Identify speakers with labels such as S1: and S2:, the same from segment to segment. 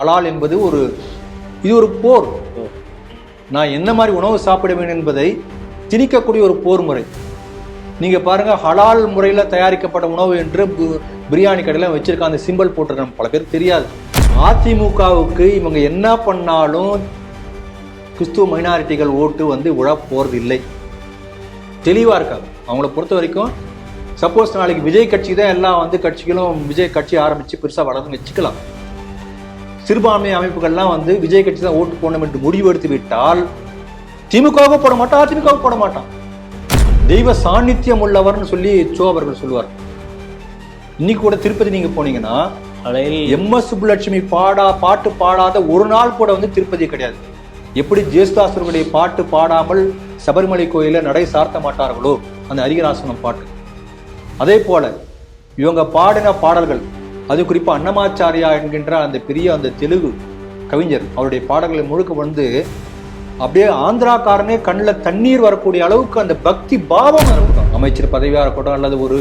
S1: ஹலால் என்பது இது ஒரு போர். நான் என்ன மாதிரி உணவு சாப்பிடுவேன் என்பதை திணிக்கக்கூடிய ஒரு போர் முறை. நீங்க பாருங்க, ஹலால் முறையில தயாரிக்கப்பட்ட உணவு என்று பிரியாணி கடையில வச்சிருக்க அந்த சிம்பிள் போட்டிருக்காங்க, பல பேர் தெரியாது. அதிமுகவுக்கு இவங்க என்ன பண்ணாலும் கிறிஸ்துவ மைனாரிட்டிகள் ஓட்டு விழ போறது இல்லை. தெளிவா இருக்காங்க அவங்கள பொறுத்த வரைக்கும். சப்போஸ் நாளைக்கு விஜய் கட்சி தான் எல்லாம் கட்சிகளும் விஜய் கட்சி ஆரம்பிச்சு பெருசா வளர்ந்து வச்சுக்கலாம். சிறுபான்மை அமைப்புகள்லாம் விஜய் கட்சி தான் ஓட்டு போடணும் என்று முடிவெடுத்து விட்டால் திமுகவும் போட மாட்டான், அதிமுகவும் போட மாட்டான். தெய்வ சாநித்தியம் உள்ளவர்னு சொல்லி சோ அவர்கள் சொல்லுவார். இன்னைக்கு கூட திருப்பதி நீங்க போனீங்கன்னா எம்.எஸ். சுப்புலட்சுமி பாட்டு பாடாத ஒரு நாள் கூட திருப்பதி கிடையாது. எப்படி ஜேசுதாசருடைய பாட்டு பாடாமல் சபரிமலை கோயில நடை சார்த்த மாட்டார்களோ அந்த ஹரிகராசனம் பாட்டு, அதே போல இவங்க பாடின பாடல்கள், அது குறிப்பா அன்னமாச்சாரியா என்கின்ற அந்த பெரிய தெலுங்கு கவிஞர், அவருடைய பாடல்களை முழுக்க அப்படியே ஆந்திராக்காரனே கண்ணில் தண்ணீர் வரக்கூடிய அளவுக்கு அந்த பக்தி பாவம் இருக்கட்டும். அமைச்சர் பதவியா இருக்கட்டும், அல்லது ஒரு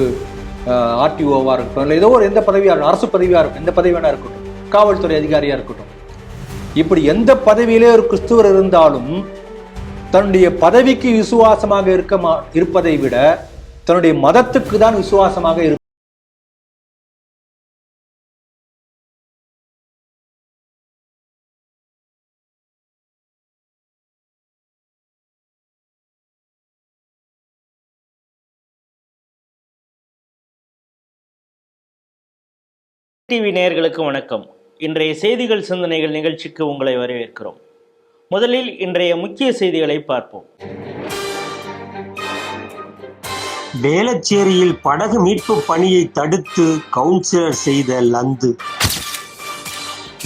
S1: ஆர்டிஓவா இருக்கட்டும், இல்லை ஏதோ ஒரு எந்த பதவியா இருக்கட்டும், அரசு பதவியா இருக்கட்டும், எந்த பதவி வேணா இருக்கட்டும், காவல்துறை அதிகாரியா இருக்கட்டும், இப்படி எந்த பதவியிலே ஒரு கிறிஸ்துவர் இருந்தாலும் தன்னுடைய பதவிக்கு விசுவாசமாக இருப்பதை விட தன்னுடைய மதத்துக்கு தான் விசுவாசமாக இருக்க.
S2: டிவி நேயர்களுக்கு வணக்கம். இன்றைய செய்திகள் சிந்தனைகள் நிகழ்ச்சிக்கு உங்களை வரவேற்கிறோம். முதலில் இன்றைய முக்கிய செய்திகளை பார்ப்போம்.
S3: வேளச்சேரியில் படகு மீட்பு பணியை தடுத்து கவுன்சிலர் செய்த லந்து.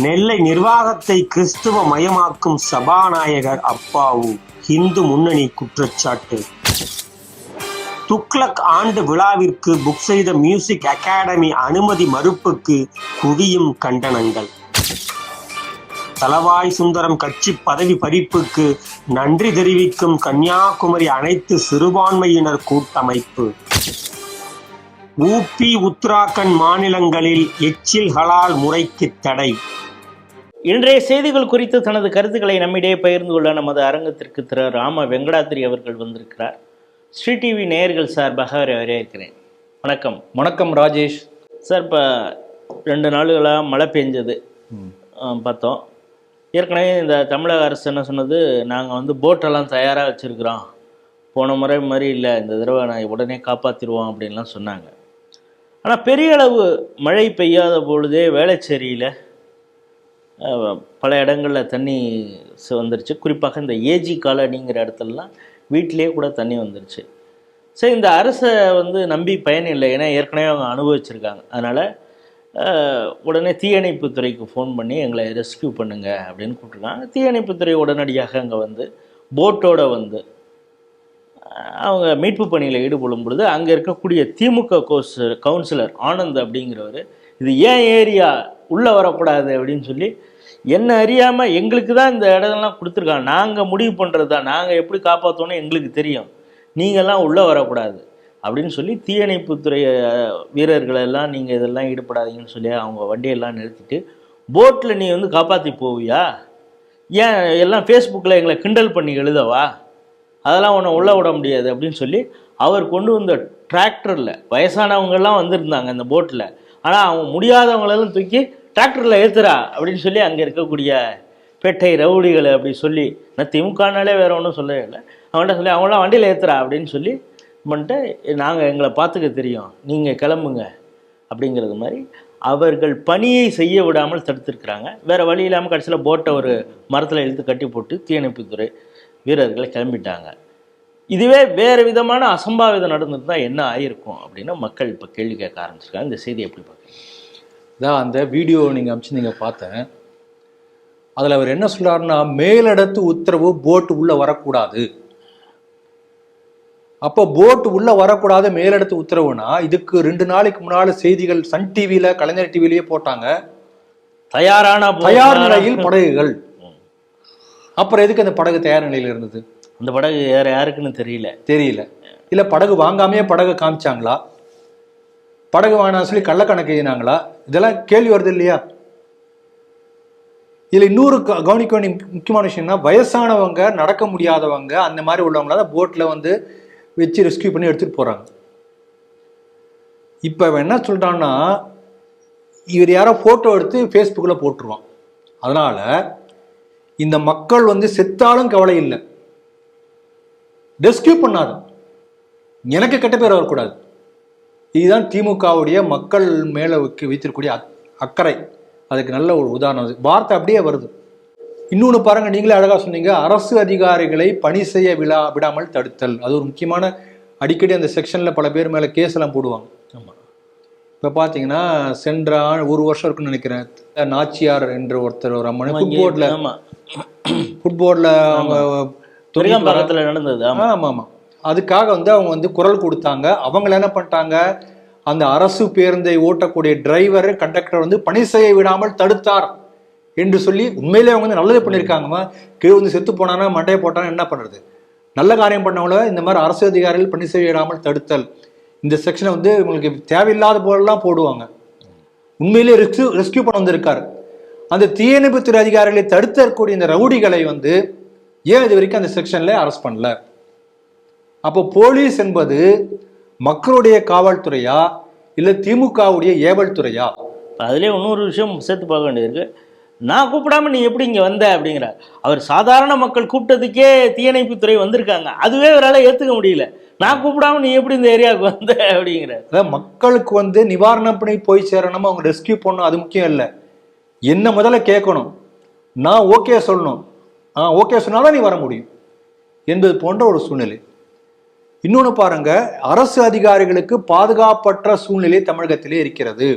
S3: நெல்லை நிர்வாகத்தை கிறிஸ்துவ மயமாக்கும் சபாநாயகர் அப்பாவு, இந்து முன்னணி குற்றச்சாட்டு. துக்ளக் ஆண்டு விழாவிற்கு புக் செய்த மியூசிக் அகாடமி அனுமதி மறுப்புக்கு குவியும் கண்டனங்கள். தளவாய் சுந்தரம் கட்சி பதவி பறிப்புக்கு நன்றி தெரிவிக்கும் கன்னியாகுமரி அனைத்து சிறுபான்மையினர் கூட்டமைப்பு. ஊபி உத்தராகண்ட் மாநிலங்களில் எச்சில் ஹலால் முறைக்கு தடை.
S2: இன்றைய செய்திகள் குறித்து தனது கருத்துக்களை நம்மிடையே பகிர்ந்து கொள்ள நமது அரங்கத்திற்கு திரு ராம வெங்கடாத்திரி அவர்கள் வந்திருக்கிறார். ஸ்ரீ டிவி நேயர்கள் சார்பாக அவரை வரவேற்கிறேன். வணக்கம்.
S1: வணக்கம் ராஜேஷ்
S2: சார். இப்போ 2 நாளுகளாக மழை பெஞ்சது பார்த்தோம். ஏற்கனவே இந்த தமிழக அரசு என்ன சொன்னது, நாங்கள் போட்டெல்லாம் தயாராக வச்சுருக்குறோம், போன முறை மாதிரி இல்லை, இந்த தடவை நான் உடனே காப்பாற்றிடுவோம் அப்படின்லாம் சொன்னாங்க. ஆனால் பெரிய அளவு மழை பெய்யாத பொழுதே வேளச்சேரியில் பல இடங்களில் தண்ணி வந்துருச்சு. குறிப்பாக இந்த ஏஜி காலனிங்கிற இடத்துலலாம் வீட்டிலே கூட தண்ணி வந்துருச்சு. சரி, இந்த அரசை நம்பி பயன் இல்லை, ஏன்னா ஏற்கனவே அவங்க அனுபவிச்சிருக்காங்க. அதனால் உடனே தீயணைப்புத்துறைக்கு ஃபோன் பண்ணி எங்களை ரெஸ்கியூ பண்ணுங்க அப்படின்னு கூப்பிட்ருக்காங்க. தீயணைப்புத்துறை உடனடியாக அங்கே போட்டோட அவங்க மீட்பு பணியில் ஈடுபடும் பொழுது அங்கே இருக்கக்கூடிய திமுக கவுன்சிலர் ஆனந்த் அப்படிங்கிறவர், இது ஏன் ஏரியா உள்ளே வரக்கூடாது அப்படின்னு சொல்லி, என்ன அறியாமல் எங்களுக்கு தான் இந்த இடம்லாம் கொடுத்துருக்காங்க, நாங்கள் முடிவு பண்ணுறது தான், நாங்கள் எப்படி காப்பாற்றணும் எங்களுக்கு தெரியும், நீங்கள்லாம் உள்ளே வரக்கூடாது அப்படின்னு சொல்லி தீயணைப்புத்துறை வீரர்களெல்லாம் நீங்கள் இதெல்லாம் ஈடுபடாதீங்கன்னு சொல்லி அவங்க வண்டியெல்லாம் நிறுத்திட்டு, போட்டில் நீ காப்பாற்றி போவியா, ஏன் எல்லாம் ஃபேஸ்புக்கில் எங்களை கிண்டல் பண்ணி எழுதவா, அதெல்லாம் உன்னை உள்ளே விட முடியாது அப்படின்னு சொல்லி அவர் கொண்டு வந்த டிராக்டரில் வயசானவங்கெல்லாம் வந்திருந்தாங்க அந்த போட்டில். ஆனால் அவங்க முடியாதவங்களெல்லாம் தூக்கி டிராக்டரில் ஏற்றுறா அப்படின்னு சொல்லி அங்கே இருக்கக்கூடிய பேட்டை ரவுடிகளை அப்படி சொல்லி, நான் திமுகனாலே வேறு ஒன்றும் சொல்லவே இல்லை, அவங்கள்ட்ட சொல்லி அவங்களாம் வண்டியில் ஏற்றுறா அப்படின்னு சொல்லி பண்ணிட்டு, நாங்கள் எங்களை பார்த்துக்க தெரியும், நீங்கள் கிளம்புங்க அப்படிங்கிறது மாதிரி அவர்கள் பணியை செய்ய விடாமல் தடுத்துருக்குறாங்க. வேறு வழி இல்லாமல் கடைசியில் போட்டை ஒரு மரத்தில் இழுத்து கட்டி போட்டு தீயணைப்புத்துறை வீரர்களை கிளம்பிட்டாங்க. இதுவே வேறு விதமான அசம்பாவிதம் நடந்துட்டு தான் என்ன ஆகிருக்கும் அப்படின்னு மக்கள் இப்போ கேள்வி கேட்க ஆரம்பிச்சிருக்காங்க. இந்த செய்தி எப்படி பார்க்குறீங்க?
S1: தான் அந்த வீடியோ நீங்கள் அனுப்பிச்சிருந்தீங்க பார்த்தேன். அதில் அவர் என்ன சொல்றாருன்னா, மேலிடத்து உத்தரவு போட்டு உள்ளே வரக்கூடாது. அப்போ போட்டு உள்ளே வரக்கூடாது மேலிடத்து உத்தரவுனா, இதுக்கு 2 நாளைக்கு முன்னால் செய்திகள் சன் டிவியில் கலைஞர் டிவிலேயே போட்டாங்க, தயார் நிலையில் படகுகள். அப்புறம் எதுக்கு அந்த படகு தயார் நிலையில் இருந்தது?
S2: அந்த படகு வேறு யாருக்குன்னு தெரியல. இல்லை படகு வாங்காமையே படகு காமிச்சாங்களா, படகு வாங்கினா சொல்லி கள்ளக்கணக்கு எழுதினாங்களா, இதெல்லாம் கேள்வி வருது இல்லையா?
S1: இதில் இன்னொரு கவனிக்க வேண்டிய முக்கியமான விஷயம்னா, வயசானவங்க, நடக்க முடியாதவங்க, அந்த மாதிரி உள்ளவங்களால போட்டில் வந்து வச்சு ரெஸ்கியூ பண்ணி எடுத்துகிட்டு போகிறாங்க. இப்போ அவன் என்ன சொல்கிறான்னா, இவர் யாரோ ஃபோட்டோ எடுத்து ஃபேஸ்புக்கில் போட்டுருவான். அதனால் இந்த மக்கள் வந்து செத்தாலும் கவலை இல்லை, ரெஸ்கியூ பண்ணாத, எனக்கு கெட்ட பேர் வரக்கூடாது. இதுதான் திமுகவுடைய மக்கள் மேலே வைத்திருக்கக்கூடிய அக்கறை. அதுக்கு நல்ல ஒரு உதாரணம். வார்த்தை அப்படியே வருது. இன்னொன்று பாருங்க, நீங்களே அழகா சொன்னீங்க, அரசு அதிகாரிகளை பணி செய்ய விடாமல் தடுத்தல். அது ஒரு முக்கியமான, அடிக்கடி அந்த செக்ஷன்ல பல பேர் மேல கேஸ் எல்லாம் போடுவாங்க. ஆமா, இப்போ பார்த்தீங்கன்னா சென்ற ஒரு வருஷம் இருக்குன்னு நினைக்கிறேன், நாச்சியார் என்ற ஒருத்தர் ஒரு அம்மன் ஃபுட்போர்டில் அவங்க
S2: பக்கத்தில் நடந்தது.
S1: ஆமாம் ஆமாம், அதுக்காக வந்து அவங்க வந்து குரல் கொடுத்தாங்க. அவங்கள என்ன பண்ணிட்டாங்க, அந்த அரசு பேருந்தை ஓட்டக்கூடிய டிரைவர் கண்டக்டர் வந்து பணி செய்ய விடாமல் தடுத்தார் என்று சொல்லி, உண்மையிலே அவங்க வந்து நல்லது பண்ணியிருக்காங்கம்மா. கீழே வந்து செத்து போனானா மண்டையை போட்டானா என்ன பண்ணுறது, நல்ல காரியம் பண்ணவங்கள இந்த மாதிரி அரசு அதிகாரிகள் பணி செய்ய விடாமல் தடுத்தல், இந்த செக்ஷனை வந்து உங்களுக்கு தேவையில்லாத போலெல்லாம் போடுவாங்க. உண்மையிலே ரெஸ்கியூ பண்ண வந்திருக்காரு. அந்த தீயணைப்புத்துறை அதிகாரிகளை தடுத்தக்கூடிய இந்த ரவுடிகளை வந்து ஏன் இது வரைக்கும் அந்த செக்ஷன்ல அரெஸ்ட் பண்ணல? அப்போ போலீஸ் என்பது மக்களுடைய காவல்துறையா இல்லை திமுகவுடைய ஏவல் துறையா?
S2: அதுலேயே இன்னொரு விஷயம் சேர்த்து பார்க்க வேண்டியிருக்கு. நான் கூப்பிடாம நீ எப்படி இங்கே வந்த அப்படிங்கிற, அவர் சாதாரண மக்கள் கூப்பிட்டதுக்கே தீயணைப்புத்துறை வந்திருக்காங்க, அதுவே அவரால் ஏற்றுக்க முடியல. நான் கூப்பிடாம நீ எப்படி இந்த ஏரியாவுக்கு வந்த அப்படிங்கிற.
S1: அதாவது மக்களுக்கு வந்து நிவாரணம் பண்ணி போய் சேரணும், அவங்க ரெஸ்கியூ பண்ணணும், அது முக்கியம் இல்லை. என்ன முதல்ல கேட்கணும், நான் ஓகே சொல்லணும், ஓகே சொன்னாதான் நீ வர முடியும் என்பது போன்ற ஒரு சூழ்நிலை. இன்னொன்று பாருங்க, அரசு அதிகாரிகளுக்கு பாதுகாப்பற்ற சூழ்நிலை தமிழகத்திலே இருக்கிறது.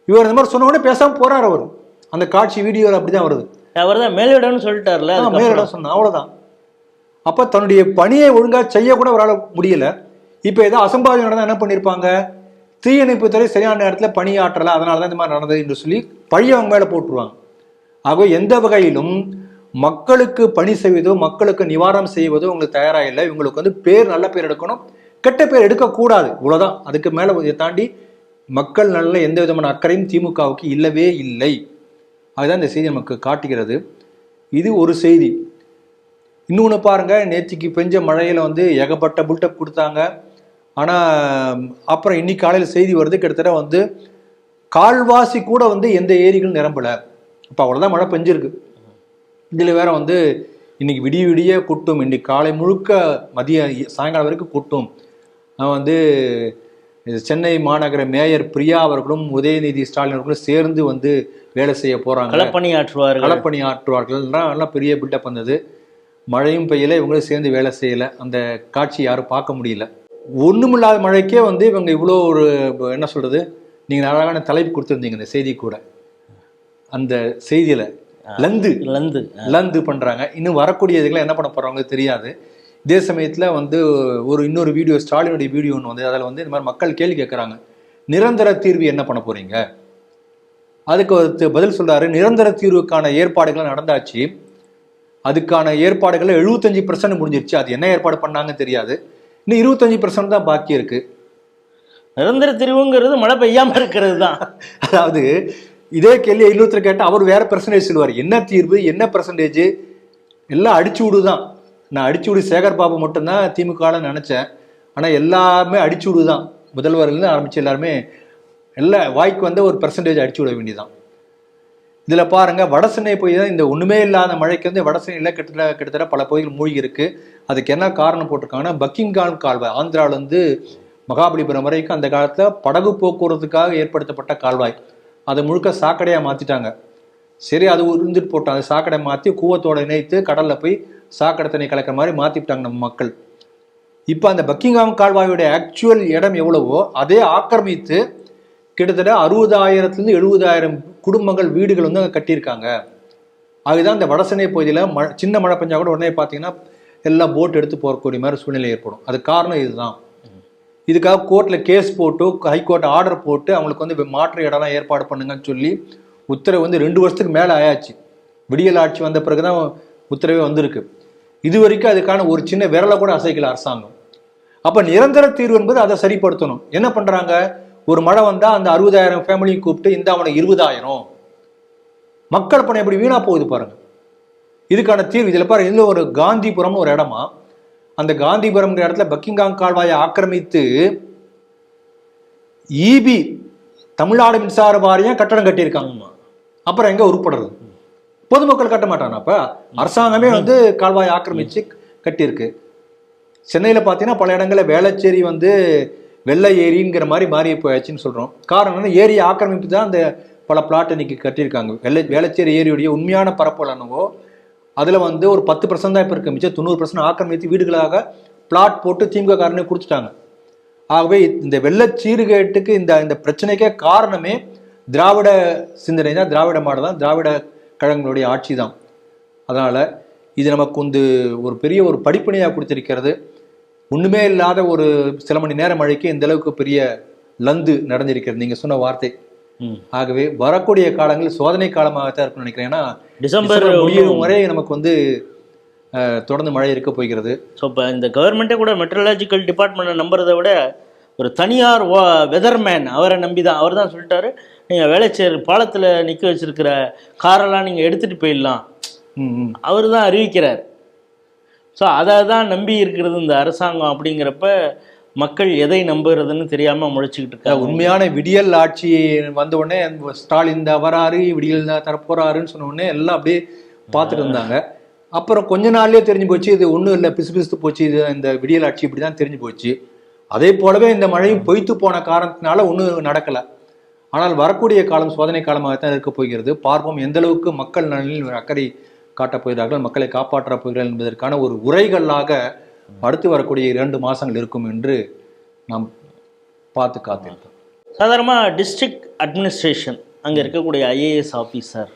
S1: இவர் இந்த மாதிரி சொன்ன உடனே பேசாம போறாரு. அவர் அந்த காட்சி வீடியோ அப்படிதான் வருது.
S2: அவர் தான் மேலிடம்னு சொல்லிட்டார்ல,
S1: மேலிடம் சொன்ன அவ்வளவுதான். அப்ப தன்னுடைய பணியை ஒழுங்கா செய்ய கூட அவரால் முடியல. இப்ப ஏதோ அசம்பாவிதம் நடந்தா என்ன பண்ணிருப்பாங்க, தீயணைப்புத்துறை சரியான நேரத்தில் பணியாற்றல, அதனாலதான் இந்த மாதிரி நடந்தது என்று சொல்லி பழி அவங்க மேல போட்டுருவாங்க. ஆகவே எந்த வகையிலும் மக்களுக்கு பணி செய்வதோ மக்களுக்கு நிவாரணம் செய்வதோ உங்களுக்கு தயாராக இல்லை. இவங்களுக்கு வந்து பேர், நல்ல பேர் எடுக்கணும், கெட்ட பேர் எடுக்கக்கூடாது, இவ்வளவுதான். அதுக்கு மேல இதை தாண்டி மக்கள் நல்ல எந்த விதமான அக்கறையும் திமுகவுக்கு இல்லவே இல்லை. அதுதான் இந்த செய்தி நமக்கு காட்டுகிறது. இது ஒரு செய்தி. இன்னொன்று பாருங்க, நேற்றுக்கு பெஞ்ச மழையில வந்து ஏகப்பட்ட புல்டப் கொடுத்தாங்க. ஆனால் அப்புறம் இன்னைக்கு காலையில் செய்தி வருது, கிட்டத்தட்ட வந்து கால்வாசி கூட வந்து எந்த ஏரிகளும் நிரம்பலை. அப்போ அவ்வளோதான் மழை பெஞ்சிருக்கு. இதில் வேற வந்து இன்னைக்கு விடிய விடிய கூட்டும், இன்னைக்கு காலை முழுக்க மதிய சாயங்காலம் வரைக்கும் கூட்டும். வந்து சென்னை மாநகர மேயர் பிரியா அவர்களும் உதயநிதி ஸ்டாலின் அவர்களும் சேர்ந்து வந்து வேலை செய்ய போறாங்க, களப்பணியாற்றுவார்கள் எல்லாம் பெரிய பில்டப் வந்தது. மழையும் பெய்யல, இவங்களும் சேர்ந்து வேலை செய்யல. அந்த காட்சி யாரும் பார்க்க முடியல. ஒண்ணுமில்லாத மழைக்கே வந்து இவங்க இவ்வளோ ஒரு என்ன சொல்றது, நீங்க அழகான தலைப்பு கொடுத்துருந்தீங்க இந்த செய்தி கூட. அந்த செய்தியில லந்து பண்றாங்க. இன்னும் வரக்கூடிய இதுகளை என்ன பண்ண போறாங்க தெரியாது. இதே சமயத்துல வந்து இன்னொரு வீடியோ, ஸ்டாலினுடைய வீடியோ ஒன்று வந்து, அதில் வந்து இந்த மாதிரி மக்கள் கேள்வி கேட்குறாங்க, நிரந்தர தீர்வு என்ன பண்ண போறீங்க? அதுக்கு ஒரு பதில் சொல்றாரு, நிரந்தர தீர்வுக்கான ஏற்பாடுகள் நடந்தாச்சு, அதுக்கான ஏற்பாடுகள் 75% முடிஞ்சிருச்சு, அது என்ன ஏற்பாடு பண்ணாங்கன்னு தெரியாது, இன்னும் 25% தான் பாக்கி இருக்கு.
S2: நிரந்தர தீர்வுங்கிறது மழை பெய்யாம இருக்கிறது தான்.
S1: அதாவது இதே கேள்வி இன்னொருத்தர் கேட்டால் அவர் வேற பெர்சன்டேஜ் சொல்லுவார். என்ன தீர்வு, என்ன பெர்சன்டேஜ், எல்லாம் அடிச்சு விடுதான். நான் அடிச்சு விடு சேகர் பாபு மட்டும்தான் திமுகன்னு நினைச்சேன், ஆனால் எல்லாமே அடிச்சு விடுதான். முதல்வர்லேருந்து ஆரம்பிச்சு எல்லாருமே எல்லா வாய்க்கு வந்து ஒரு பெர்சன்டேஜ் அடிச்சு விட வேண்டியதான். இதில் பாருங்க, வடசென்னை போய் தான் இந்த ஒன்றுமே இல்லாத மழைக்கு வந்து வடசென்னையில் கிட்டத்தட்ட பல பகுதிகள் மூழ்கி இருக்கு. அதுக்கு என்ன காரணம் போட்டிருக்காங்கன்னா, பக்கிங்ஹாம் கால்வாய், ஆந்திராவிலேருந்து மகாபலிபுரம் வரைக்கும் அந்த காலத்தில் படகு போக்குவரத்துக்காக ஏற்படுத்தப்பட்ட கால்வாய், அதை முழுக்க சாக்கடையாக மாற்றிட்டாங்க. சரி, அது இருந்துட்டு போட்டோம், அதை சாக்கடை மாற்றி கூவத்தோடு இணைத்து கடலில் போய் சாக்கடை தண்ணி கலக்கிற மாதிரி மாற்றிவிட்டாங்க நம்ம மக்கள். இப்போ அந்த பக்கிங்ஹாம் கால்வாயோடைய ஆக்சுவல் இடம் எவ்வளவோ அதே ஆக்கிரமித்து கிட்டத்தட்ட 60,000 to 70,000 குடும்பங்கள், வீடுகள் வந்து அங்கே கட்டியிருக்காங்க. அதுதான் இந்த வடசென்னை பகுதியில் சின்ன மழை பெஞ்சா கூட உடனே பார்த்தீங்கன்னா எல்லாம் போட் எடுத்து போகக்கூடிய மாதிரி சூழ்நிலை ஏற்படும். அது காரணம் இதுதான். இதுக்காக கோர்ட்டில் கேஸ் போட்டு, ஹைகோர்ட் ஆர்டர் போட்டு அவங்களுக்கு வந்து மாற்று இடம்லாம் ஏற்பாடு பண்ணுங்கன்னு சொல்லி உத்தரவு வந்து 2 வருஷத்துக்கு மேலே ஆயாச்சு. விடியல் ஆட்சி வந்த பிறகுதான் உத்தரவே வந்திருக்கு. இது வரைக்கும் அதுக்கான ஒரு சின்ன விரலை கூட அசைக்கல அரசாங்கம். அப்போ நிரந்தர தீர்வு என்பது அதை சரிப்படுத்தணும். என்ன பண்ணுறாங்க, ஒரு மழை வந்தால் அந்த 60,000 ஃபேமிலியும் கூப்பிட்டு இந்த அவனுக்கு 20,000, மக்கள் பணம் எப்படி வீணா போகுது பாருங்க. இதுக்கான தீர்வு இதில் பாருங்க, இதில் ஒரு காந்திபுரம்னு ஒரு இடமா, அந்த காந்திபுரம்ங்கிற இடத்துல பக்கிங்காம் கால்வாயை ஆக்கிரமித்து ஈபி தமிழ்நாடு மின்சார வாரியம் கட்டடம் கட்டியிருக்காங்க. அப்புறம் எங்க உருப்படுறது? பொதுமக்கள் கட்ட மாட்டாங்க. அப்ப அரசாங்கமே வந்து கால்வாயை ஆக்கிரமிச்சு கட்டியிருக்கு. சென்னையில பாத்தீங்கன்னா பல இடங்களில் வேளச்சேரி வந்து வெள்ளை ஏரிங்கிற மாதிரி மாறி போயாச்சுன்னு சொல்றோம். காரணம் என்ன? ஏரியை ஆக்கிரமிப்பு தான் அந்த பல பிளாட் இன்னைக்கு கட்டியிருக்காங்க. வேளச்சேரி ஏரியுடைய உண்மையான பரப்பளவு என்னவோ அதுல வந்து ஒரு 10% தான் இப்ப இருக்கு. மிச்சம் 90% ஆக்கிரமித்து வீடுகளாக பிளாட் போட்டு திமுக காரனே கொடுத்துட்டாங்க. ஆகவே இந்த வெள்ளச்சீர்கேட்டுக்கு இந்த பிரச்சனைக்கே காரணமே திராவிட சிந்தனை தான், திராவிட மாடல் தான், திராவிட கழகங்களுடைய ஆட்சி தான். அதனால இது நமக்கு வந்து ஒரு பெரிய ஒரு படிப்பினையாக கொடுத்திருக்கிறது. ஒண்ணுமே இல்லாத ஒரு சில மணி நேர மழைக்கு இந்த அளவுக்கு பெரிய லந்து நடந்திருக்கிறது, நீங்க சொன்ன வார்த்தை. ஆகவே வரக்கூடிய காலங்கள் சோதனை காலமாகத்தான் இருக்கும்னு நினைக்கிறேன். ஏன்னா
S2: டிசம்பர்
S1: முடியும் வரை நமக்கு வந்து தொடர்ந்து மழை இருக்க போகிறது.
S2: ஸோ இப்போ இந்த கவர்மெண்ட்டே கூட மெட்ரலாஜிக்கல் டிபார்ட்மெண்ட்டை நம்புறதை விட ஒரு தனியார் வெதர்மேன் அவரை நம்பி தான், அவர் தான் சொல்லிட்டாரு, நீங்கள் வேளச்சேரி பாலத்தில் நிற்க வச்சிருக்கிற காரெல்லாம் நீங்கள் எடுத்துகிட்டு போயிடலாம், அவர் தான் அறிவிக்கிறார். ஸோ அதை தான் நம்பி இருக்கிறது இந்த அரசாங்கம். அப்படிங்கிறப்ப மக்கள் எதை நம்புறதுன்னு தெரியாமல் முழிச்சுக்கிட்டு இருக்காங்க.
S1: உண்மையான விடியல் ஆட்சி வந்த உடனே ஸ்டாலின் தான் வராரு, விடியல் தான் தரப்போறாருன்னு சொன்ன உடனே எல்லாம் அப்படியே பார்த்துட்டு இருந்தாங்க. அப்புறம் கொஞ்ச நாள்லயே தெரிஞ்சு போச்சு இது ஒன்றும் இல்லை, பிசுபிசுத்து போச்சு, இது இந்த விடியல் ஆட்சி இப்படிதான் தெரிஞ்சு போச்சு. அதே போலவே இந்த மழையும் பொய்த்து போன காரணத்தினால ஒன்றும் நடக்கலை. ஆனால் வரக்கூடிய காலம் சோதனை காலமாகத்தான் இருக்க போகிறது. பார்ப்போம் எந்த அளவுக்கு மக்கள் நலனில் அக்கறை காட்டப் போகிறார்கள், மக்களை காப்பாற்றப் போகிறார்கள் என்பதற்கான ஒரு உரைகளாக அடுத்து வரக்கூடிய 2 மாதங்கள் இருக்கும் என்று நாம் பார்த்து காத்திருக்கோம்.
S2: சாதாரணமாக டிஸ்ட்ரிக்ட் அட்மினிஸ்ட்ரேஷன் அங்கே இருக்கக்கூடிய ஐஏஎஸ் ஆஃபீஸர்,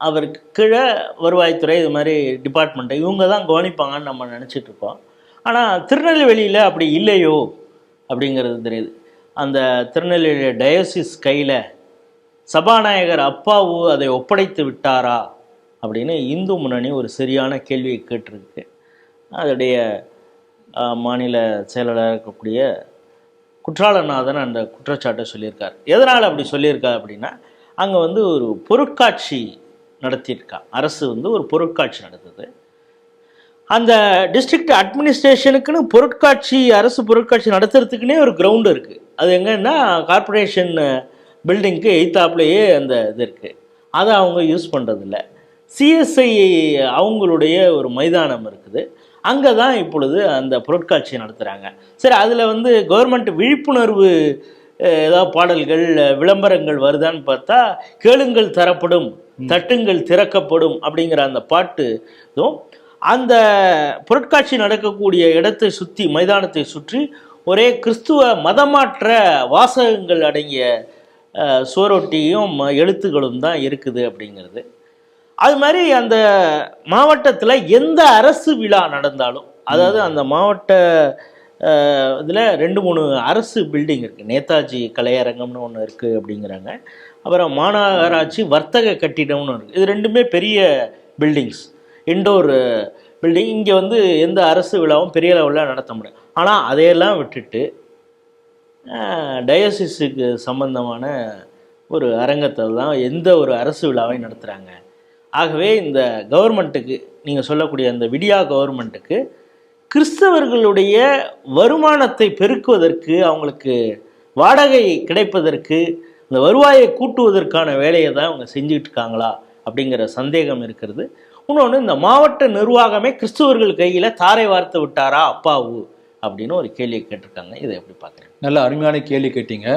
S2: அவருக்கு கீழே வருவாய்த்துறை, இது மாதிரி டிபார்ட்மெண்ட்டை இவங்க தான் கவனிப்பாங்கன்னு நம்ம நினச்சிட்டு இருக்கோம். ஆனால் திருநெல்வேலியில் அப்படி இல்லையோ அப்படிங்கிறது தெரியுது. அந்த திருநெல்வேலி டயோசிஸ் கையில் சபாநாயகர் அப்பாவு அதை ஒப்படைத்து விட்டாரா அப்படின்னு இந்து முன்னணி ஒரு சரியான கேள்வியை கேட்டிருக்கு. அதோடைய மாநில செயலாளராக இருக்கக்கூடிய குற்றாலநாதன் அந்த குற்றச்சாட்டை சொல்லியிருக்கார். எதனால் அப்படி சொல்லியிருக்கா அப்படின்னா, அங்கே வந்து ஒரு பொருட்காட்சி நடத்தியிருக்கா, அரசு வந்து ஒரு பொருட்காட்சி நடத்துது. அந்த டிஸ்ட்ரிக்ட் அட்மினிஸ்ட்ரேஷனுக்குன்னு பொருட்காட்சி, அரசு பொருட்காட்சி நடத்துறதுக்குன்னே ஒரு கிரவுண்டு இருக்குது. அது எங்கன்னா கார்பரேஷன் பில்டிங்க்கு எய்த்தாப்லேயே அந்த இது இருக்குது. அதை அவங்க யூஸ் பண்ணுறதில்ல. சிஎஸ்ஐ அவங்களுடைய ஒரு மைதானம் இருக்குது, அங்கே தான் இப்பொழுது அந்த பொருட்காட்சியை நடத்துகிறாங்க. சரி, அதில் வந்து கவர்மெண்ட் விழிப்புணர்வு ஏதாவது பாடல்கள் விளம்பரங்கள் வருதான்னு பார்த்தா, கேளுங்கள் தரப்படும், தட்டுங்கள் திறக்கப்படும் அப்படிங்கிற அந்த பாட்டு இதுவும் அந்த பொருட்காட்சி நடக்கக்கூடிய இடத்தை சுற்றி, மைதானத்தை சுற்றி ஒரே கிறிஸ்துவ மதமாற்ற வாசகங்கள் அடங்கிய சுவரொட்டியும் எழுத்துக்களும் தான் இருக்குது அப்படிங்கிறது. அது மாதிரி அந்த மாவட்டத்தில் எந்த அரசு விழா நடந்தாலும், அதாவது அந்த மாவட்ட இதில் 2-3 அரசு பில்டிங் இருக்குது. நேதாஜி கலையரங்கம்னு ஒன்று இருக்குது அப்படிங்கிறாங்க. அப்புறம் மாநகராட்சி வர்த்தக கட்டிடம்னு இருக்குது. இது 2மே பெரிய பில்டிங்ஸ், இண்டோர் பில்டிங். இங்கே வந்து எந்த அரசு விழாவும் பெரிய லெவலில் நடத்த முடியும். ஆனால் அதையெல்லாம் விட்டுட்டு டயோசிஸுக்கு சம்பந்தமான ஒரு அரங்கத்தில் தான் எந்த ஒரு அரசு விழாவையும் நடத்துகிறாங்க. ஆகவே இந்த கவர்மெண்ட்டுக்கு, நீங்கள் சொல்லக்கூடிய அந்த விடியா கவர்மெண்ட்டுக்கு கிறிஸ்தவர்களுடைய வருமானத்தை பெருக்குவதற்கு, அவங்களுக்கு வாடகை கிடைப்பதற்கு, இந்த வருவாயை கூட்டுவதற்கான வேலையை தான் அவங்க செஞ்சுக்கிட்டு இருக்காங்களா அப்படிங்கிற சந்தேகம் இருக்கிறது. இன்னொன்று, இந்த மாவட்ட நிர்வாகமே கிறிஸ்தவர்கள் கையில் தாரை வார்த்து விட்டாரா அப்பாவு அப்படின்னு ஒரு கேள்வியை கேட்டிருக்காங்க. இதை எப்படி பார்க்குறேன்?
S1: நல்ல அருமையான கேள்வி கேட்டீங்க.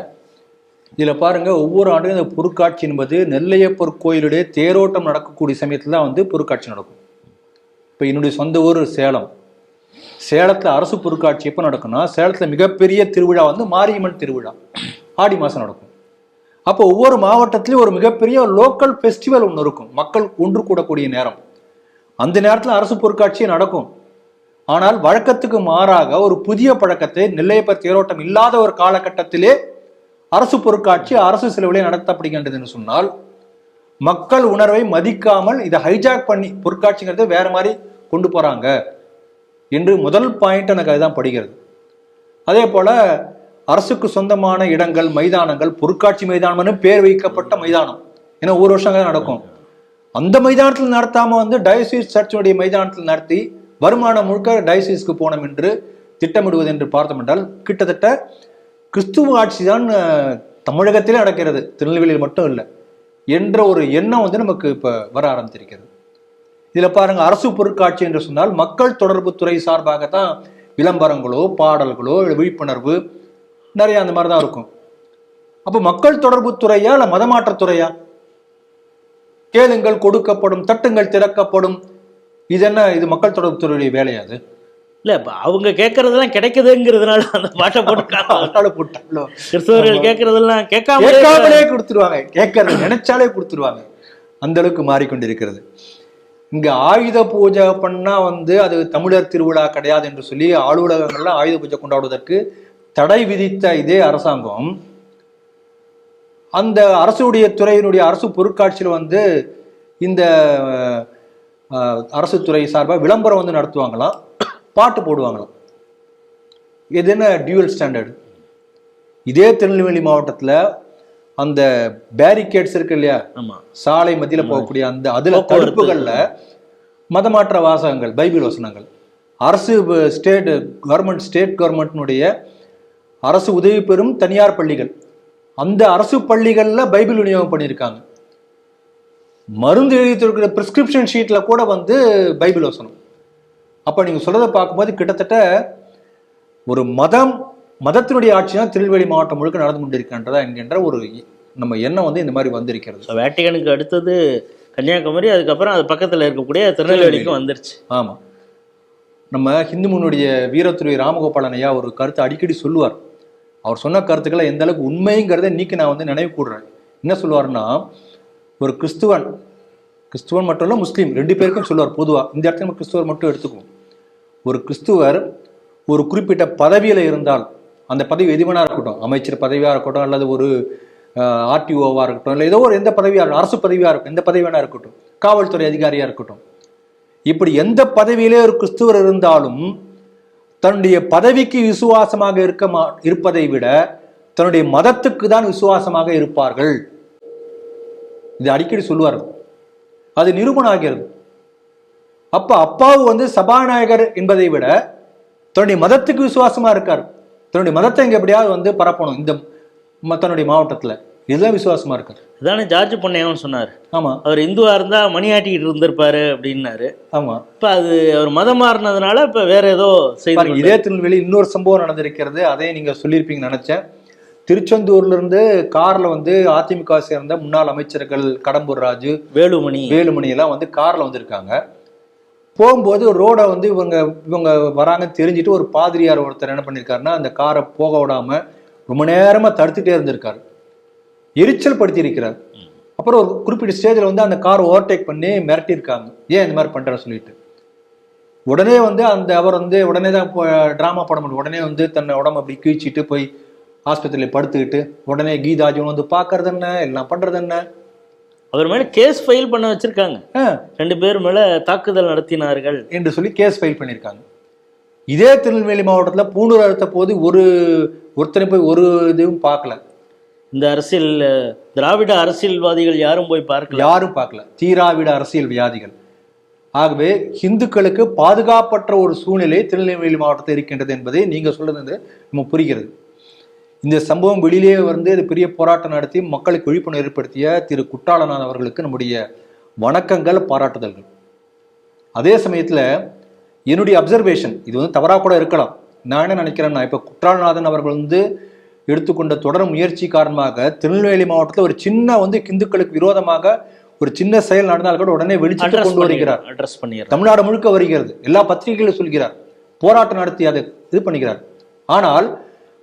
S1: இதில் பாருங்க, ஒவ்வொரு ஆண்டும் இந்த பொருட்காட்சி என்பது நெல்லையப்பர் கோயிலுடைய தேரோட்டம் நடக்கக்கூடிய சமயத்தில் தான் வந்து பொருட்காட்சி நடக்கும். இப்போ என்னுடைய சொந்த ஊர் சேலம். சேலத்தில் அரசு பொருட்காட்சி எப்போ நடக்கும்னா, சேலத்தில் மிகப்பெரிய திருவிழா வந்து மாரியம்மன் திருவிழா ஆடி மாதம் நடக்கும். அப்போ ஒவ்வொரு மாவட்டத்திலையும் ஒரு மிகப்பெரிய லோக்கல் ஃபெஸ்டிவல் ஒன்று இருக்கும், மக்கள் ஒன்று கூடக்கூடிய நேரம். அந்த நேரத்தில் அரசு பொருட்காட்சி நடக்கும். ஆனால் வழக்கத்துக்கு மாறாக ஒரு புதிய பழக்கத்தை, நெல்லையப்பர் தேரோட்டம் இல்லாத ஒரு காலகட்டத்திலே அரசு பொருட்காட்சி அரசு செலவிலே நடத்தப்படுகின்றதுன்னு சொன்னால், மக்கள் உணர்வை மதிக்காமல் இதை ஹைஜாக் பண்ணி பொருட்காட்சிங்கிறத வேற மாதிரி கொண்டு போறாங்க என்று முதல் பாயிண்ட் எனக்கு அதுதான் படுகிறது. அதே போல அரசுக்கு சொந்தமான இடங்கள், மைதானங்கள், பொருட்காட்சி மைதானம்னு பேர் வைக்கப்பட்ட மைதானம் ஏன்னா ஒரு வருஷம் அங்கே நடக்கும். அந்த மைதானத்தில் நடத்தாம வந்து டயசிஸ் சர்ச்சினுடைய மைதானத்தில் நடத்தி வருமானம் முழுக்க டயசிஸ்க்கு போனோம் என்று திட்டமிடுவது என்று பார்த்தோம் என்றால் கிட்டத்தட்ட கிறிஸ்துவ ஆட்சி தான் தமிழகத்திலே நடக்கிறது, திருநெல்வேலியில் மட்டும் இல்லை என்ற ஒரு எண்ணம் வந்து நமக்கு இப்ப வர ஆரம்பித்திருக்கிறது. இதுல பாருங்க, அரசு பொருட்காட்சி என்று சொன்னால் மக்கள் தொடர்பு துறை சார்பாகத்தான் விளம்பரங்களோ பாடல்களோ விழிப்புணர்வு நிறைய அந்த மாதிரிதான் இருக்கும். அப்ப மக்கள் தொடர்பு துறையா இல்ல மதமாற்றத்துறையா? கேளுங்கள் கொடுக்கப்படும், தட்டுங்கள் திறக்கப்படும், இது என்ன, இது மக்கள் தொடர்பு துறையுடைய வேலையாது?
S2: இல்ல அவங்க கேட்கறதெல்லாம் கிடைக்குதுங்கிறதுனால அந்த பாட்டை போட்டாங்களோ. கிறிஸ்தவர்கள் கேட்கறதெல்லாம் கேட்காமலே
S1: கொடுத்துருவாங்க, கேட்கறது நினைச்சாலே கொடுத்துருவாங்க. அந்த அளவுக்கு மாறிக்கொண்டிருக்கிறது. இங்க ஆயுத பூஜை பண்ணா வந்து அது தமிழர் திருவிழா கிடையாது என்று சொல்லி அலுவலகங்கள்ல ஆயுத பூஜை கொண்டாடுவதற்கு தடை விதித்த இதே அரசாங்கம் அந்த அரசுடைய துறையினுடைய அரசு பொருட்காட்சியில் வந்து இந்த அரசு துறை சார்பாக விளம்பரம் வந்து நடத்துவாங்களாம், பாட்டு போடுவாங்களாம். இது என்ன டியூவல் ஸ்டாண்டர்டு? இதே திருநெல்வேலி மாவட்டத்தில் அந்த பேரிகேட்ஸ் இருக்கு இல்லையா, சாலை மத்தியில் போகக்கூடிய அந்த அதுல தடுப்புகள்ல மதமாற்ற வாசகங்கள், பைபிள் வசனங்கள், அரசு ஸ்டேட் கவர்மெண்ட்னுடைய அரசு உதவி பெறும் தனியார் பள்ளிகள், அந்த அரசு பள்ளிகள்ல பைபிள் விநியோகம் பண்ணியிருக்காங்க. மருந்து எழுதியிருக்கிற பிரிஸ்கிரிப்ஷன் ஷீட்ல கூட வந்து பைபிள் வசனம். அப்ப நீங்க சொல்றதை பார்க்கும்போது கிட்டத்தட்ட ஒரு மதத்தினுடைய ஆட்சி தான் திருநெல்வேலி மாவட்டம் முழுக்க நடந்து கொண்டிருக்கின்றதா என்கின்ற ஒரு நம்ம எண்ணம் வந்து இந்த மாதிரி வந்திருக்கிறது.
S2: வேட்டிகனுக்கு அடுத்தது கன்னியாகுமரி, அதுக்கப்புறம் அது பக்கத்தில் இருக்கக்கூடிய திருநெல்வேலிக்கும் வந்துருச்சு.
S1: ஆமா, நம்ம ஹிந்து முன்னுடைய வீரத்துறை ராமகோபாலன் ஐயா ஒரு கருத்தை அடிக்கடி சொல்லுவார். அவர் சொன்ன கருத்துக்களை எந்த அளவுக்கு உண்மைங்கிறத இன்னைக்கு நான் வந்து நினைவு கூடுறேன். என்ன சொல்லுவார்னா, ஒரு கிறிஸ்துவன் மட்டும் இல்லை, முஸ்லீம் ரெண்டு பேருக்கும் சொல்லுவார். பொதுவாக இந்த இடத்துல நம்ம கிறிஸ்துவர் மட்டும் எடுத்துக்குவோம். ஒரு கிறிஸ்துவர் ஒரு குறிப்பிட்ட பதவியில இருந்தால், அந்த பதவி எதுவனா இருக்கட்டும், அமைச்சர் பதவியா இருக்கட்டும், அல்லது ஒரு ஆர்டிஓவா இருக்கட்டும், இல்லை ஏதோ ஒரு எந்த பதவியா இருக்கட்டும், அரசு பதவியா இருக்கட்டும், எந்த பதவியா இருக்கட்டும், காவல்துறை அதிகாரியா இருக்கட்டும், இப்படி எந்த பதவியிலே ஒரு கிறிஸ்துவர் இருந்தாலும் தன்னுடைய பதவிக்கு விசுவாசமாக இருப்பதை விட தன்னுடைய மதத்துக்கு தான் விசுவாசமாக இருப்பார்கள். இது அடிக்கடி சொல்லுவார்கள். அது நிரூபணம் ஆகிறது. அப்ப அப்பாவு வந்து சபாநாயகர் என்பதை விட தன்னுடைய மதத்துக்கு விசுவாசமா இருக்கார். தன்னுடைய மதத்தை இங்க எப்படியாவது வந்து பரப்பணும் இந்த தன்னுடைய மாவட்டத்துல, இதுதான் விசுவாசமா இருக்காரு.
S2: இதானே ஜார்ஜ் பொன்னையாவும் சொன்னார்.
S1: ஆமா,
S2: அவர் இந்துவா இருந்தா மணியாட்டிக்கிட்டு இருந்திருப்பாரு அப்படின்னாரு.
S1: ஆமா,
S2: இப்ப அது அவர் மதம் மாறினதுனால இப்ப வேற ஏதோ செய்தி.
S1: இதே திருநெல்வேலி இன்னொரு சம்பவம் நடந்திருக்கிறது. அதே நீங்க சொல்லியிருப்பீங்கன்னு நினைச்சேன். திருச்செந்தூர்ல இருந்து கார்ல வந்து அதிமுக சேர்ந்த முன்னாள் அமைச்சர்கள் கடம்பூர் ராஜு, வேலுமணி எல்லாம் வந்து கார்ல வந்திருக்காங்க. போகும்போது ரோடை வந்து இவங்க வராங்கன்னு தெரிஞ்சுட்டு ஒரு பாதிரியார் ஒருத்தர் என்ன பண்ணிருக்காருன்னா, அந்த காரை போக விடாம ரொம்ப நேரமா தடுத்துட்டே இருந்திருக்காரு, எரிச்சல் படுத்தி இருக்கிறார். அப்புறம் ஒரு குறிப்பிட்ட ஸ்டேஜில் வந்து அந்த காரை ஓவர்டேக் பண்ணி மிரட்டியிருக்காங்க, ஏன் இந்த மாதிரி பண்ற சொல்லிட்டு. உடனே வந்து அவர் வந்து உடனே தான் டிராமா படம் பண்ணி உடனே வந்து தன்னை உடம்பு அப்படி கீழ்ச்சிட்டு போய் ஆஸ்பத்திரியில் படுத்துக்கிட்டு உடனே கீதாஜன் வந்து பாக்குறது என்ன, எல்லாம் பண்றது என்ன,
S2: அவர் மேல கேஸ் ஃபைல் பண்ண வச்சிருக்காங்க. 2 பேர் மேல தாக்குதல் நடத்தினார்கள்
S1: என்று சொல்லி கேஸ் ஃபைல் பண்ணியிருக்காங்க. இதே திருநெல்வேலி மாவட்டத்தில் பூணூர் அழுத்த போது ஒருத்தனை போய் ஒரு இதுவும் பார்க்கல.
S2: இந்த திராவிட அரசியல்வாதிகள் யாரும் போய்
S1: பார்க்கல, தீராவிட அரசியல் வியாதிகள். ஆகவே இந்துக்களுக்கு பாதுகாப்பற்ற ஒரு சூழ்நிலை திருநெல்வேலி மாவட்டத்தில் இருக்கின்றது என்பதை நீங்க சொல்றது நம்ம புரிகிறது. இந்த சம்பவம் வெளியிலே வந்து இது பெரிய போராட்டம் நடத்தி மக்களுக்கு விழிப்புணர்வு ஏற்படுத்திய திரு குற்றாலநாதன் அவர்களுக்கு நம்முடைய வணக்கங்கள், பாராட்டுதல்கள். அதே சமயத்துல என்னுடைய அப்சர்வேஷன், இது வந்து தவறா கூட இருக்கலாம். நான் என்ன நினைக்கிறேன்னா, இப்ப குற்றாலநாதன் அவர்கள் வந்து எடுத்துக்கொண்ட தொடர் முயற்சி காரணமாக திருநெல்வேலி மாவட்டத்தில் ஒரு சின்ன வந்து இந்துக்களுக்கு விரோதமாக ஒரு சின்ன செயல் நடந்தால் கூட உடனே வெளிச்சத்தை கொண்டு வருகிறார், தமிழ்நாடு முழுக்க வருகிறது, எல்லா பத்திரிகைகளும் சொல்கிறார், போராட்டம் நடத்தி அதை இது பண்ணுகிறார். ஆனால்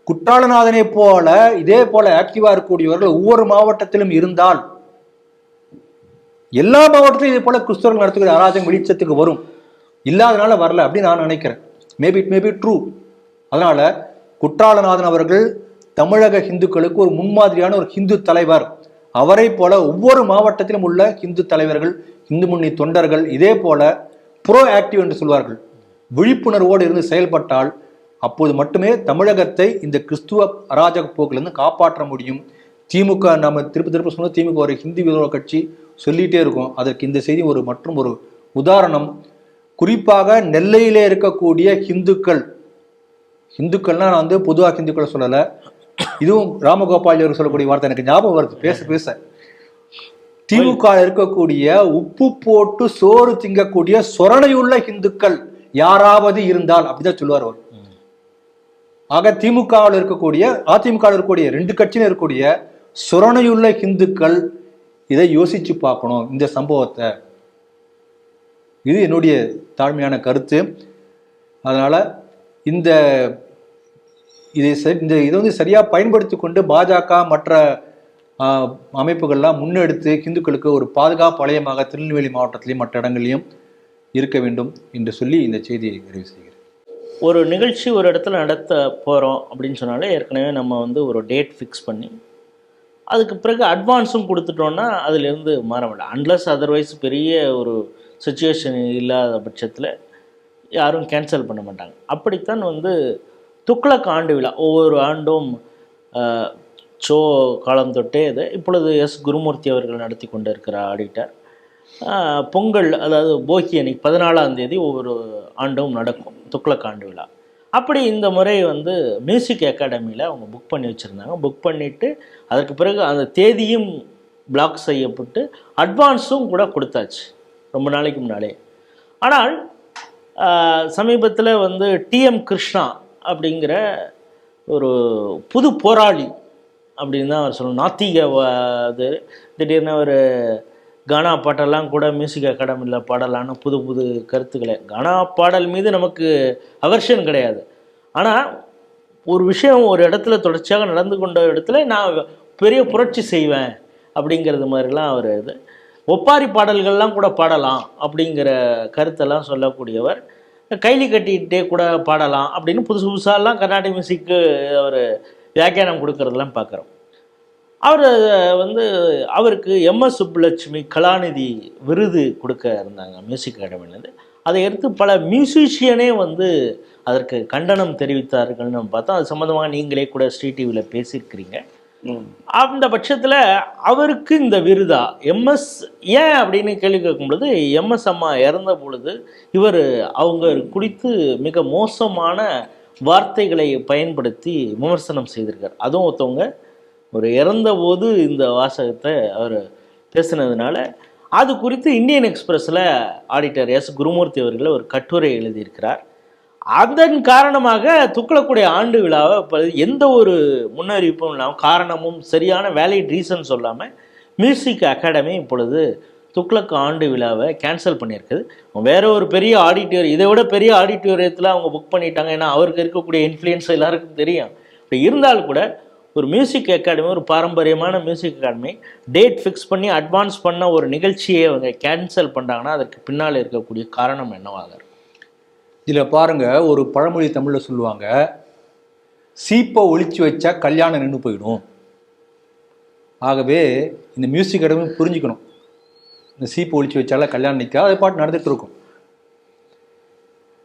S1: குற்றாலநாதனை போல இதே போல ஆக்டிவா இருக்கக்கூடியவர்கள் ஒவ்வொரு மாவட்டத்திலும் இருந்தால் எல்லா மாவட்டத்திலும் இதே போல கிறிஸ்தவர்கள் நடத்துகிற அராஜகம் வெளிச்சத்துக்கு வரும். இல்லாதனால வரல அப்படின்னு நான் நினைக்கிறேன். Maybe it may be true. அதனால குற்றாலநாதன் அவர்கள் தமிழக இந்துக்களுக்கு ஒரு முன்மாதிரியான ஒரு ஹிந்து தலைவர். அவரை போல ஒவ்வொரு மாவட்டத்திலும் உள்ள ஹிந்து தலைவர்கள், இந்து முன்னணி தொண்டர்கள் இதே போல ப்ரோ ஆக்டிவ் என்று சொல்வார்கள், விழிப்புணர்வோடு இருந்து செயல்பட்டால் அப்போது மட்டுமே தமிழகத்தை இந்த கிறிஸ்துவ அராஜக போக்கிலிருந்து காப்பாற்ற முடியும். திமுக நம்ம திருப்ப சொன்ன திமுக ஒரு ஹிந்தி விரோத கட்சி சொல்லிட்டே இருக்கும். அதற்கு இந்த செய்தி மற்றும் ஒரு உதாரணம். குறிப்பாக நெல்லையிலே இருக்கக்கூடிய இந்துக்கள்னா நான் வந்து பொதுவாக ஹிந்துக்களை சொல்லலை, இதுவும் ராமகோபால் அவர் சொல்லக்கூடிய வார்த்தை எனக்கு ஞாபகம் வருது பேச. திமுக இருக்கக்கூடிய உப்பு போட்டு சோறு திங்கக்கூடிய சொரணையுள்ள இந்துக்கள் யாராவது இருந்தால் அப்படிதான் சொல்லுவார் அவர். ஆக திமுகவில் இருக்கக்கூடிய அதிமுக இருக்கக்கூடிய 2 கட்சியில இருக்கக்கூடிய சொரணையுள்ள இந்துக்கள் இதை யோசிச்சு பார்க்கணும் இந்த சம்பவத்தை. இது என்னுடைய தாழ்மையான கருத்து. அதனால இதை வந்து சரியா பயன்படுத்தி கொண்டு பாஜக மற்ற அமைப்புகள்லாம் முன்னெடுத்து இந்துக்களுக்கு ஒரு பாதுகாப்பு வளையமாக திருநெல்வேலி மாவட்டத்திலையும் மற்ற இடங்கள்லையும் இருக்க வேண்டும் என்று சொல்லி இந்த செய்தியை நிறைவு செய்கிறேன்.
S2: ஒரு நிகழ்ச்சி ஒரு இடத்துல நடத்த போகிறோம் அப்படின்னு சொன்னாலே ஏற்கனவே நம்ம வந்து ஒரு டேட் ஃபிக்ஸ் பண்ணி அதுக்கு பிறகு அட்வான்ஸும் கொடுத்துட்டோன்னா அதிலிருந்து மாற மாட்டோம். அன்லஸ் அதர்வைஸ் பெரிய ஒரு சுச்சுவேஷன் இல்லாத பட்சத்தில் யாரும் கேன்சல் பண்ண மாட்டாங்க. அப்படித்தான் வந்து துக்ளக் ஆண்டு விழா ஒவ்வொரு ஆண்டும் சோ காலம் தொட்டே இது இப்பொழுது எஸ் குருமூர்த்தி அவர்கள் நடத்தி கொண்டு இருக்கிற ஆடிட்டர் பொங்கல் அதாவது போகி அன்னைக்கு 14ஆம் தேதி ஒவ்வொரு ஆண்டும் நடக்கும் துக்ளக் ஆண்டு விழா. அப்படி இந்த முறை வந்து மியூசிக் அகாடமியில் அவங்க புக் பண்ணி வச்சுருந்தாங்க. புக் பண்ணிவிட்டு அதற்கு பிறகு அந்த தேதியும் பிளாக் செய்யப்பட்டு அட்வான்ஸும் கூட கொடுத்தாச்சு ரொம்ப நாளைக்கு முன்னாலே. ஆனால் சமீபத்தில் வந்து டிஎம் கிருஷ்ணா அப்படிங்கிற ஒரு புது போராளி அப்படின்னு தான் அவர் சொல்லணும். நாத்திக அது திடீர்னு ஒரு கானா பாட்டெல்லாம் கூட மியூசிக் அகாடமியில் பாடலான்னு புது கருத்துக்களை. கானா பாடல் மீது நமக்கு அவர்ஷன் கிடையாது. ஆனால் ஒரு விஷயம் ஒரு இடத்துல தொடர்ச்சியாக நடந்து கொண்ட இடத்துல நான் பெரிய புரட்சி செய்வேன் அப்படிங்கிறது மாதிரிலாம் அவர் இது ஒப்பாரி பாடல்கள்லாம் கூட பாடலாம் அப்படிங்கிற கருத்தெல்லாம் சொல்லக்கூடியவர். கைலி கட்டிகிட்டே கூட பாடலாம் அப்படின்னு புதுசாலாம் கர்நாடிக் மியூசிக்கு அவர் வியாக்கியானம் கொடுக்கறதெல்லாம் பார்க்குறோம். அவர் வந்து அவருக்கு எம்எஸ் சுப்புலட்சுமி கலாநிதி விருது கொடுக்க இருந்தாங்க மியூசிக் அகாடமிலேருந்து. அதை எடுத்து பல மியூசிஷியனே வந்து அதற்கு கண்டனம் தெரிவித்தார்கள்னு நம்ம பார்த்தோம். அது சம்மந்தமாக நீங்களே கூட ஸ்ரீ டிவியில் பேசியிருக்கிறீங்க. அந்த பட்சத்தில் அவருக்கு இந்த விருதா எம்எஸ் ஏன் அப்படின்னு கேள்வி கேட்கும் பொழுது எம்எஸ் அம்மா இறந்த பொழுது இவர் அவங்க குறித்து மிக மோசமான வார்த்தைகளை பயன்படுத்தி விமர்சனம் செய்திருக்கார். அதுவும் ஒருத்தவங்க ஒரு இறந்த போது இந்த வாசகத்தை அவர் பேசினதுனால அது குறித்து இந்தியன் எக்ஸ்பிரஸில் ஆடிட்டர் எஸ் குருமூர்த்தி அவர்கள் ஒரு கட்டுரை எழுதியிருக்கிறார். அதன் காரணமாக துக்ளக்குடைய ஆண்டு விழாவை எந்த ஒரு முன்னறிவிப்பும் இல்லாமல் காரணமும் சரியான வேலிட் ரீசன் சொல்லாமல் மியூசிக் அகாடமி இப்பொழுது துக்ளக் ஆண்டு விழாவை கேன்சல் பண்ணியிருக்குது. வேற ஒரு பெரிய ஆடிட்டோரியம் இதை விட பெரிய ஆடிட்டோரியத்தில் அவங்க புக் பண்ணிட்டாங்க. ஏன்னா அவருக்கு இருக்கக்கூடிய இன்ஃப்ளூயன்ஸ் எல்லாருக்கும் தெரியும். இப்படி இருந்தாலும் கூட ஒரு மியூசிக் அகாடமி ஒரு பாரம்பரியமான மியூசிக் அகாடமி டேட் ஃபிக்ஸ் பண்ணி அட்வான்ஸ் பண்ண ஒரு நிகழ்ச்சியை அவங்க கேன்சல் பண்ணுறாங்கன்னா அதற்கு பின்னால் இருக்கக்கூடிய காரணம் என்னவாக இருக்கும்?
S1: இதில் பாருங்க, ஒரு பழமொழி தமிழில் சொல்லுவாங்க, சீப்பை ஒழிச்சு வச்சா கல்யாணம் நின்று போயிடும். ஆகவே இந்த மியூசிக் அகாடமி புரிஞ்சுக்கணும், இந்த சீப்பை ஒழிச்சு வச்சால கல்யாணம் நிற்க அதை பாட்டு நடந்துட்டு இருக்கும்.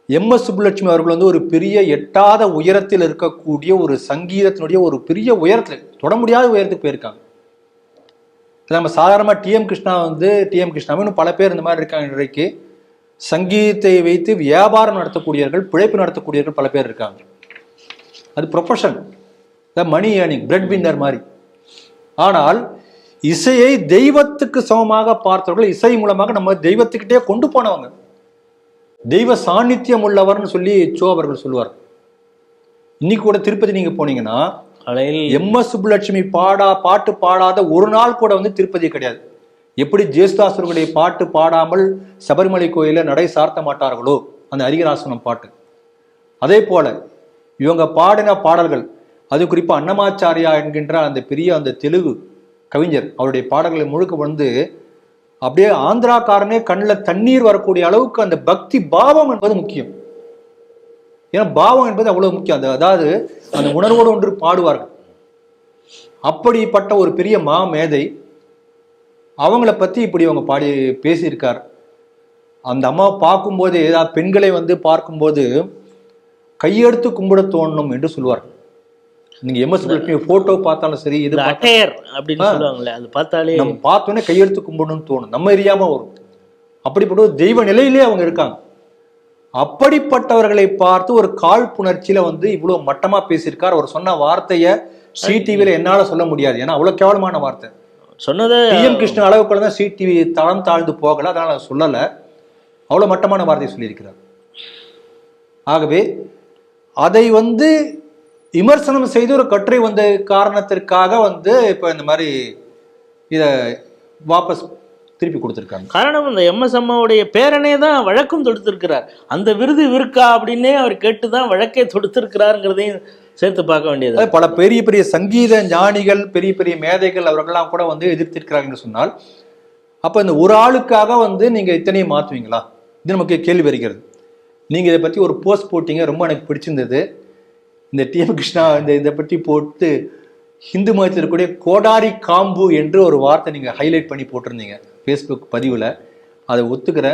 S1: எம்எஸ் சுப்புலட்சுமி அவர்கள் வந்து ஒரு பெரிய எட்டாத உயரத்தில் இருக்கக்கூடிய ஒரு சங்கீதத்தினுடைய ஒரு பெரிய உயரத்தில் தொட முடியாத உயரத்துக்கு போயிருக்காங்க. நம்ம சாதாரணமாக டிஎம் கிருஷ்ணா இன்னும் பல பேர் இந்த மாதிரி இருக்காங்க. இன்றைக்கு சங்கீதத்தை வைத்து வியாபாரம் நடத்தக்கூடியவர்கள், பிழைப்பு நடத்தக்கூடியவர்கள் பல பேர் இருக்காங்க. அது profession, money earning, bread winner மாதிரி. ஆனால் இசையை தெய்வத்துக்கு சமமாக பார்த்தவர்கள், இசை மூலமாக நம்ம தெய்வத்துக்கிட்டே கொண்டு போனவங்க, தெய்வ சாநித்தியம் உள்ளவர்னு சொல்லி சோ அவர்கள் சொல்லுவார். இன்னைக்கு கூட திருப்பதி நீங்க போனீங்கன்னா எம்எஸ் சுப்புலட்சுமி பாட்டு பாடாத ஒரு நாள் கூட வந்து திருப்பதி கிடையாது. எப்படி ஜேசுதாசர்களுடைய பாட்டு பாடாமல் சபரிமலை கோயில நடை சார்த்த மாட்டார்களோ அந்த அரிகராசனம் பாட்டு, அதே போல இவங்க பாடின பாடல்கள், அது குறிப்பா அன்னமாச்சாரியா என்கின்ற அந்த பெரிய அந்த தெலுங்கு கவிஞர், அவருடைய பாடல்களை முழுக்க வந்து அப்படியே ஆந்திராக்காரனே கண்ணில் தண்ணீர் வரக்கூடிய அளவுக்கு அந்த பக்தி பாவம் என்பது முக்கியம். ஏன்னா பாவம் என்பது அவ்வளவு முக்கியம். அதாவது அந்த உணர்வோடு ஒன்று பாடுவார்கள். அப்படிப்பட்ட ஒரு பெரிய மேதை, அவங்கள பத்தி இப்படி அவங்க பாடி பேசியிருக்கார். அந்த அம்மாவை பார்க்கும்போது, ஏதாவது பெண்களை வந்து பார்க்கும்போது கையெடுத்து கும்பிட தோணும் என்று சொல்லுவார்கள். நீங்க எம்எஸ் போட்டோ பார்த்தாலும் சரி, இது
S2: அட்டையர் அப்படின்னு சொல்லுவாங்களே, அது பார்த்தாலே
S1: நம்ம பார்த்தோன்னே கையெழுத்து கும்பிடணும்னு தோணும், நம்ம எரியாம வரும். அப்படிப்பட்ட ஒரு தெய்வ நிலையிலே அவங்க இருக்காங்க. அப்படிப்பட்டவர்களை பார்த்து ஒரு காழ்ப்புணர்ச்சியில வந்து இவ்வளவு மட்டமா பேசியிருக்கார். அவர் சொன்ன வார்த்தைய CTVல என்னால சொல்ல முடியாது, ஏன்னா அவ்வளவு கேவலமான வார்த்தை
S2: சொன்னது.
S1: டிஎம் கிருஷ்ணன் அளவுக்குள்ள தான் CTV தரம் தாழ்ந்து போகல, அதனால சொல்லல. அவ்வளவு மட்டமான வார்த்தையை சொல்லியிருக்கிறார். ஆகவே அதை வந்து விமர்சனம் செய்து ஒரு கட்டுரை வந்த காரணத்திற்காக வந்து இப்ப இந்த மாதிரி இத வாபஸ் திருப்பி கொடுத்திருக்காங்க.
S2: காரணம் இந்த எம்எஸ் அம்மாவுடைய பேரனே தான் வழக்கும் தொடுத்திருக்கிறார். அந்த விருது இருக்கா அப்படின்னே அவர் கேட்டுதான் வழக்கே தொடுத்திருக்கிறாருங்கிறதையும் சேர்த்து பார்க்க வேண்டியது.
S1: பல பெரிய பெரிய சங்கீத ஞானிகள், பெரிய பெரிய மேதைகள் அவர்கள்லாம் கூட வந்து எதிர்த்திருக்கிறாங்க என்று சொன்னால், அப்ப இந்த ஒரு ஆளுக்காக வந்து நீங்க இத்தனையும் மாத்துவீங்களா? இது நமக்கு கேள்வி வருகிறது. நீங்க இதை பத்தி ஒரு போஸ்ட் போட்டீங்க, ரொம்ப எனக்கு பிடிச்சிருந்தது. இந்த டிஎம் கிருஷ்ணா இதை பற்றி போட்டு ஹிந்து மதத்தில் இருக்கக்கூடிய கோடாரி காம்பு என்று ஒரு வார்த்தை நீங்க ஹைலைட் பண்ணி போட்டிருந்தீங்க ஃபேஸ்புக் பதிவுல. அதை ஒத்துக்கிற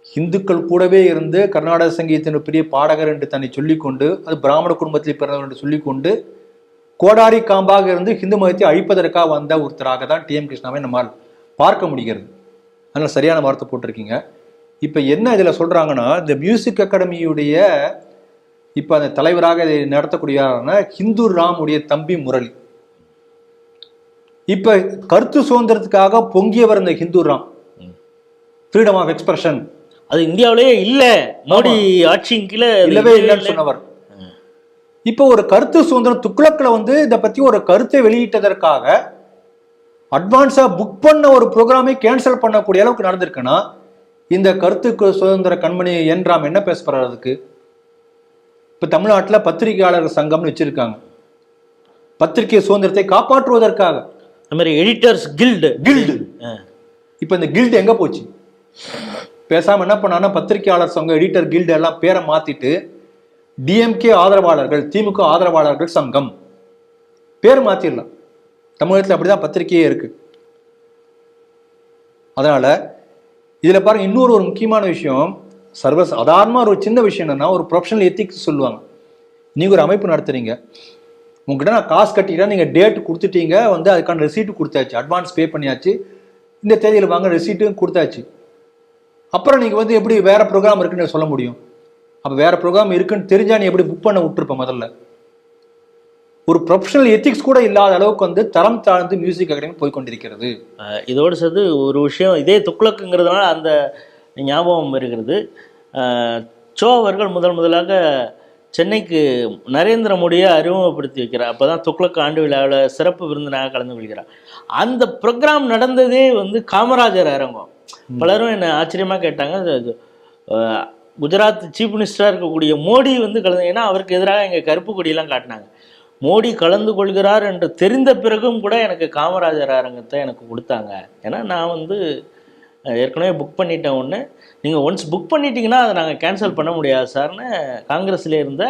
S1: இந்துக்கள் கூடவே இருந்து கர்நாடக சங்கீதத்தின் பெரிய பாடகர் என்று தன்னை சொல்லிக்கொண்டு, அது பிராமண குடும்பத்தில் பிறந்தவர் என்று சொல்லிக்கொண்டு கோடாரி காம்பாக இருந்து ஹிந்து மதத்தை அழிப்பதற்காக வந்த ஒருத்தராக தான் டிஎம் கிருஷ்ணாவை நம்மால் பார்க்க முடிகிறது. அதனால சரியான வார்த்தை போட்டிருக்கீங்க. இப்ப என்ன இதுல சொல்றாங்கன்னா, இந்த மியூசிக் அகாடமியுடைய இப்ப அந்த தலைவராக இதை நடத்தக்கூடியவரான ஹிந்து ராமுடைய தம்பி முரளி, இப்ப கருத்து சுதந்திரத்துக்காக பொங்கியவர் இந்த Hindu Ram, freedom of expression,
S2: அது இந்தியாவிலேயே இல்ல, மோடி ஆட்சியின் கீழே
S1: இல்லவே இல்லைன்னு சொன்னவர். இப்ப ஒரு கருத்து சுதந்திரம் துக்ளக்ல வந்து இதை பத்தி ஒரு கருத்தை வெளியிட்டதற்காக அட்வான்ஸா புக் பண்ண ஒரு ப்ரோக்ராமை கேன்சல் பண்ணக்கூடிய அளவுக்கு நடந்திருக்குன்னா, இந்த கருத்து சுதந்திர கண்மணி என் ராம் என்ன பேச போறாரு? அதுக்கு இப்ப தமிழ்நாட்டில் பத்திரிகையாளர்கள் சங்கம்னு வச்சிருக்காங்க, பத்திரிகை சுதந்திரத்தை காப்பாற்றுவதற்காக.
S2: Editors guild.
S1: இப்ப இந்த கில்டு எங்க போச்சு? பேசாம என்ன பண்ணான்னா, பத்திரிகையாளர் சங்கம், எடிட்டர் கில்டு எல்லாம் பேரை மாத்திட்டு டிஎம்கே ஆதரவாளர்கள், திமுக ஆதரவாளர்கள் சங்கம் பேர் மாத்திரலாம். தமிழகத்தில் அப்படிதான் பத்திரிகையே இருக்கு. அதனால இதுல பாருங்க, இன்னொரு ஒரு முக்கியமான விஷயம், சாதாரணமா ஒரு சின்ன விஷயம் என்னன்னா, ஒரு ப்ரொஃபஷனல் எத்திக்ஸ் சொல்லுவாங்க. நீங்க ஒரு அமைப்பு நடத்துறீங்க, உங்ககிட்ட நான் காசு கட்டிக்கிறேன், நீங்க டேட் கொடுத்துட்டீங்க, வந்து அதுக்கான ரெசீட்டு கொடுத்தாச்சு, அட்வான்ஸ் பே பண்ணியாச்சு, இந்த தேதியில் வாங்க ரெசீட்டும் கொடுத்தாச்சு. அப்புறம் நீங்க வந்து எப்படி வேற ப்ரோக்ராம் இருக்குன்னு சொல்ல முடியும்? அப்ப வேற ப்ரோக்ராம் இருக்குன்னு தெரிஞ்சா நீ எப்படி புக் பண்ண விட்டுருப்ப? முதல்ல ஒரு ப்ரொஃபஷனல் எத்திக்ஸ் கூட இல்லாத அளவுக்கு வந்து தரம் தாழ்ந்து மியூசிக் அகாடமி போய்கொண்டிருக்கிறது.
S2: இதோடு சேர்த்து ஒரு விஷயம், இதே துக்ளக்குங்கிறதுனால அந்த ஞாபகம் வருகிறது. சோ அவர்கள் முதலாக சென்னைக்கு நரேந்திர மோடியை அறிமுகப்படுத்தி வைக்கிறார். அப்போ தான் துக்ளக் ஆண்டு விழாவில் சிறப்பு விருந்தினாக கலந்து கொள்கிறார். அந்த ப்ரோக்ராம் நடந்ததே வந்து காமராஜர் அரங்கம். பலரும் என்னை ஆச்சரியமாக கேட்டாங்க, குஜராத் சீஃப் மினிஸ்டராக இருக்கக்கூடிய மோடி வந்து கலந்து, ஏன்னா அவருக்கு எதிராக எங்கள் கருப்பு கொடியெல்லாம் காட்டினாங்க. மோடி கலந்து கொள்கிறார் என்று தெரிந்த பிறகும் கூட எனக்கு காமராஜர் அரங்கத்தை எனக்கு கொடுத்தாங்க. ஏன்னா நான் வந்து ஏற்கனவே புக் பண்ணிட்டேன். ஒன்று, நீங்கள் ஒன்ஸ் புக் பண்ணிட்டீங்கன்னா அதை நாங்கள் கேன்சல் பண்ண முடியாது சார்னு காங்கிரஸில் இருந்த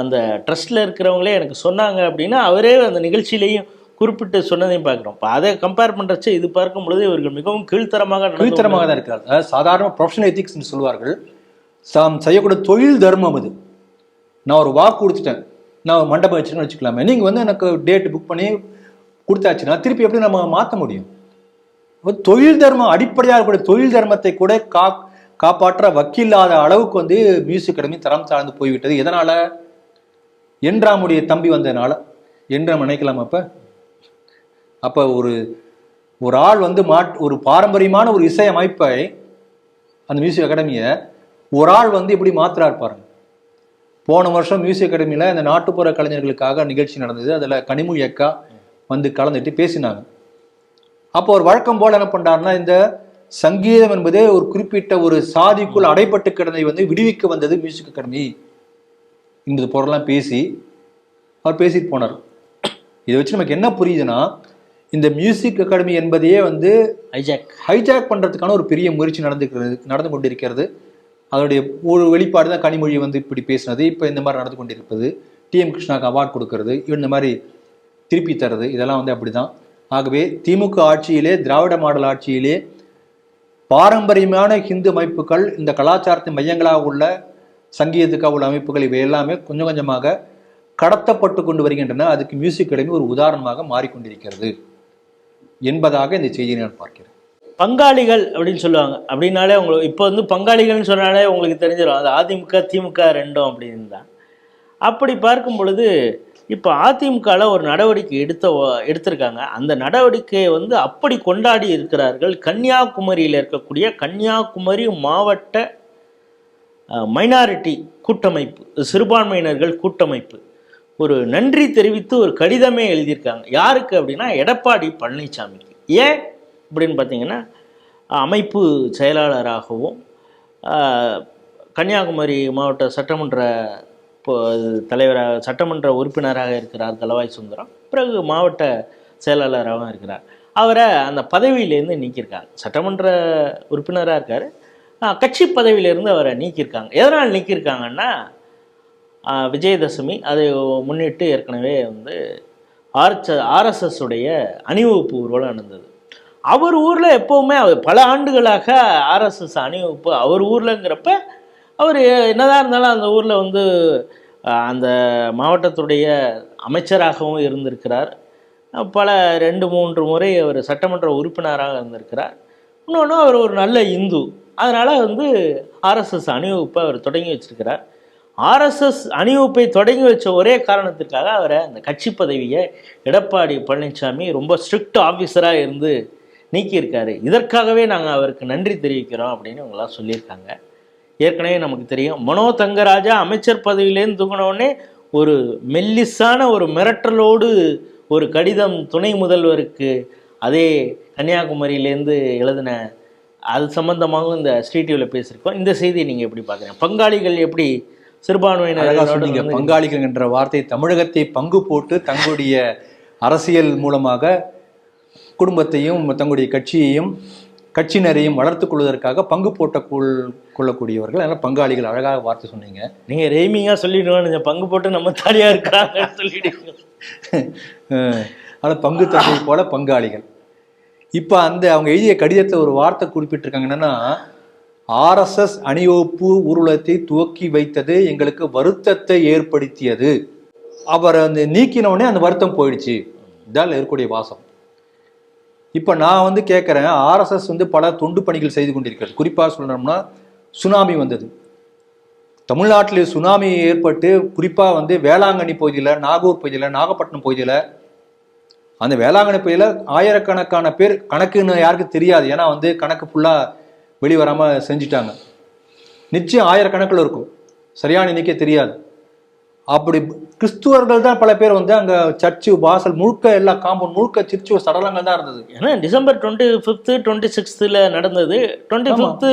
S2: அந்த ட்ரஸ்ட்டில் இருக்கிறவங்களே எனக்கு சொன்னாங்க அப்படின்னு அவரே அந்த நிகழ்ச்சியிலையும் குறிப்பிட்டு சொன்னதையும் பார்க்குறோம். இப்போ அதை கம்பேர் பண்ணுறச்சு இது பார்க்கும் பொழுது இவர்கள் மிகவும் கீழ்த்தரமாக
S1: தான் இருக்கிறார். அதாவது சாதாரண ப்ரொஃபஷனல் எத்திக்ஸ்ன்னு சொல்லுவார்கள். செய்யக்கூடிய தொழில் தர்மம் அது. நான் ஒரு வாக்கு கொடுத்துட்டேன், நான் மண்டபம் வச்சுன்னு வச்சுக்கலாமே, நீங்கள் வந்து எனக்கு டேட் புக் பண்ணி கொடுத்தாச்சுன்னா திருப்பி எப்படி நம்ம மாற்ற முடியும்? தொழில் தர்மம், அடிப்படையாக இருக்கக்கூடிய தொழில் தர்மத்தை கூட காப்பாற்ற வக்கில்லாத அளவுக்கு வந்து மியூசிக் அகாடமி தரம் சார்ந்து போய்விட்டது. எதனால? என் ராமுடைய தம்பி வந்ததுனால என்று நம்ம நினைக்கலாம். அப்ப ஒரு ஆள் வந்து ஒரு பாரம்பரியமான ஒரு இசை அமைப்பை, அந்த மியூசிக் அகாடமியை ஒரு ஆள் வந்து எப்படி மாத்திராரு பாருங்க. போன வருஷம் மியூசிக் அகாடமியில இந்த நாட்டுப்புற கலைஞர்களுக்காக நிகழ்ச்சி நடந்தது. அதுல கனிமொழி அக்கா வந்து கலந்துட்டு பேசினாங்க. அப்போ ஒரு வழக்கம் போல என்ன பண்றாருன்னா, இந்த சங்கீதம் என்பதே ஒரு குறிப்பிட்ட ஒரு சாதிக்குள் அடைப்பட்டு கிடந்ததை வந்து விடுவிக்க வந்தது மியூசிக் அகாடமி என்பது பொருளெல்லாம் பேசி அவர் பேசிட்டு போனார். இதை வச்சு நமக்கு என்ன புரியுதுன்னா, இந்த மியூசிக் அகாடமி என்பதையே வந்து ஹைஜாக் பண்றதுக்கான ஒரு பெரிய முயற்சி நடந்து கொண்டிருக்கிறது. அதனுடைய ஒரு வெளிப்பாடு தான் கனிமொழி வந்து இப்படி பேசினது, இப்போ இந்த மாதிரி நடந்து கொண்டிருப்பது, டிஎம் கிருஷ்ணாவுக்கு அவார்ட் கொடுக்கறது, இந்த மாதிரி திருப்பி தர்றது, இதெல்லாம் வந்து அப்படிதான். ஆகவே திமுக ஆட்சியிலே, திராவிட மாடல் ஆட்சியிலே பாரம்பரியமான ஹிந்து அமைப்புகள், இந்த கலாச்சாரத்தின் மையங்களாக உள்ள சங்கீதத்துக்காக உள்ள அமைப்புகள், இவை எல்லாமே கொஞ்சம் கொஞ்சமாக கடத்தப்பட்டு கொண்டு வருகின்றன. அதுக்கு மியூசிக் அகாடமி ஒரு உதாரணமாக மாறிக்கொண்டிருக்கிறது என்பதாக இந்த செய்தியை நான் பார்க்கிறேன்.
S2: பங்காளிகள் அப்படின்னு சொல்லுவாங்க. அப்படின்னாலே உங்களுக்கு இப்போ வந்து பங்காளிகள்னு சொன்னாலே உங்களுக்கு தெரிஞ்சிடும் அது அதிமுக திமுக ரெண்டும் அப்படின்னு தான். அப்படி பார்க்கும் பொழுது இப்போ அதிமுகவில் ஒரு நடவடிக்கை எடுத்திருக்காங்க. அந்த நடவடிக்கையை வந்து அப்படி கொண்டாடி இருக்கிறார்கள் கன்னியாகுமரியில் இருக்கக்கூடிய கன்னியாகுமரி மாவட்ட மைனாரிட்டி கூட்டமைப்பு, சிறுபான்மையினர்கள் கூட்டமைப்பு ஒரு நன்றி தெரிவித்து ஒரு கடிதமே எழுதியிருக்காங்க. யாருக்கு அப்படின்னா எடப்பாடி பழனிசாமிக்கு. ஏன் அப்படின்னு பார்த்தீங்கன்னா, அமைப்பு செயலாளராகவும் கன்னியாகுமரி மாவட்ட சட்டமன்ற தலைவராக சட்டமன்ற உறுப்பினராக இருக்கிறார் தளவாய் சுந்தரம். பிறகு மாவட்ட செயலாளராகவும் இருக்கிறார். அவரை அந்த பதவியிலேருந்து நீக்கியிருக்காங்க. சட்டமன்ற உறுப்பினராக இருக்கார், கட்சி பதவியிலேருந்து அவரை நீக்கியிருக்காங்க. எதனால் நீக்கியிருக்காங்கன்னா, விஜயதசமி அதை முன்னிட்டு ஏற்கனவே வந்து ஆர்எஸ்எஸ் உடைய அணிவகுப்பு ஊர்வலம் நடந்தது. அவர் ஊரில் எப்போவுமே பல ஆண்டுகளாக ஆர்எஸ்எஸ் அணிவகுப்பு அவர் ஊர்லங்கிறப்ப அவர் என்னதான் இருந்தாலும் அந்த ஊரில் வந்து அந்த மாவட்டத்துடைய அமைச்சராகவும் இருந்திருக்கிறார். பல 2-3 முறை அவர் சட்டமன்ற உறுப்பினராக இருந்திருக்கிறார். இன்னொன்று அவர் ஒரு நல்ல இந்து. அதனால் வந்து ஆர்எஸ்எஸ் அணிவகுப்பை அவர் தொடங்கி வச்சிருக்கிறார். ஆர்எஸ்எஸ் அணிவகுப்பை தொடங்கி வச்ச ஒரே காரணத்திற்காக அவரை அந்த கட்சி பதவியை எடப்பாடி பழனிசாமி ரொம்ப ஸ்ட்ரிக்ட் ஆஃபீஸராக இருந்து நீக்கியிருக்காரு. இதற்காகவே நாங்கள் அவருக்கு நன்றி தெரிவிக்கிறோம் அப்படின்னு இவங்களாம் சொல்லியிருக்காங்க. ஏற்கனவே நமக்கு தெரியும், மனோ தங்கராஜா அமைச்சர் பதவியிலேருந்து தூக்கினோடனே ஒரு மெல்லிசான ஒரு மிரட்டலோடு ஒரு கடிதம் துணை முதல்வருக்கு அதே கன்னியாகுமரியிலேருந்து எழுதின அது சம்பந்தமாகவும் இந்த ஸ்ரீடிவியில் பேசியிருக்கோம். இந்த செய்தியை நீங்கள் எப்படி பார்க்குறீங்க? பங்காளிகள் எப்படி சிறுபான்மையினர்
S1: பங்காளிகள் என்ற வார்த்தை தமிழகத்தை பங்கு போட்டு தங்களுடைய அரசியல் மூலமாக குடும்பத்தையும் தங்களுடைய கட்சியையும் கட்சியினரையும் வளர்த்து கொள்வதற்காக பங்கு போட்ட கொள்ளக்கூடியவர்கள். அதனால் பங்காளிகள், அழகாக வார்த்தை சொன்னீங்க.
S2: நீங்கள் ரெய்மிங்காக சொல்லிடுவோம், பங்கு போட்டு நம்ம தனியாக இருக்காங்க சொல்லிடுவீங்க.
S1: ஆனால் பங்கு தந்தை போல பங்காளிகள். இப்போ அவங்க எழுதிய கடிதத்தில் ஒரு வார்த்தை குறிப்பிட்டிருக்காங்க. என்னன்னா, ஆர்எஸ்எஸ் அணிவகுப்பு ஊர்வலத்தை துவக்கி வைத்தது எங்களுக்கு வருத்தத்தை ஏற்படுத்தியது. அவர் நீக்கினோடனே அந்த வருத்தம் போயிடுச்சு. இதால் இருக்கக்கூடிய வாசம். இப்போ நான் கேட்குறேன், ஆர்எஸ்எஸ் பல தொண்டு பணிகள் செய்து கொண்டிருக்கிறது. குறிப்பாக சொல்லணும்னா, சுனாமி வந்தது தமிழ்நாட்டில். சுனாமி ஏற்பட்டு குறிப்பாக வேளாங்கண்ணி பகுதியில், நாகூர் பகுதியில், நாகப்பட்டினம் பகுதியில், அந்த வேளாங்கண்ணி பகுதியில் ஆயிரக்கணக்கான பேர், கணக்குன்னு யாருக்கும் தெரியாது, ஏன்னா கணக்கு ஃபுல்லாக வெளிவராமல் செஞ்சுட்டாங்க. நிச்சயம் ஆயிரக்கணக்கில் இருக்கும், சரியான எண்ணிக்கை தெரியாது. அப்படி கிறிஸ்துவர்கள் தான் பல பேர் அங்கே சர்ச்சு வாசல் முழுக்க, எல்லா காம்பவுண்ட் முழுக்க கிறிஸ்துவ சடலங்கள் தான் இருந்தது.
S2: ஏன்னா டிசம்பர் 25, 26 நடந்தது. 25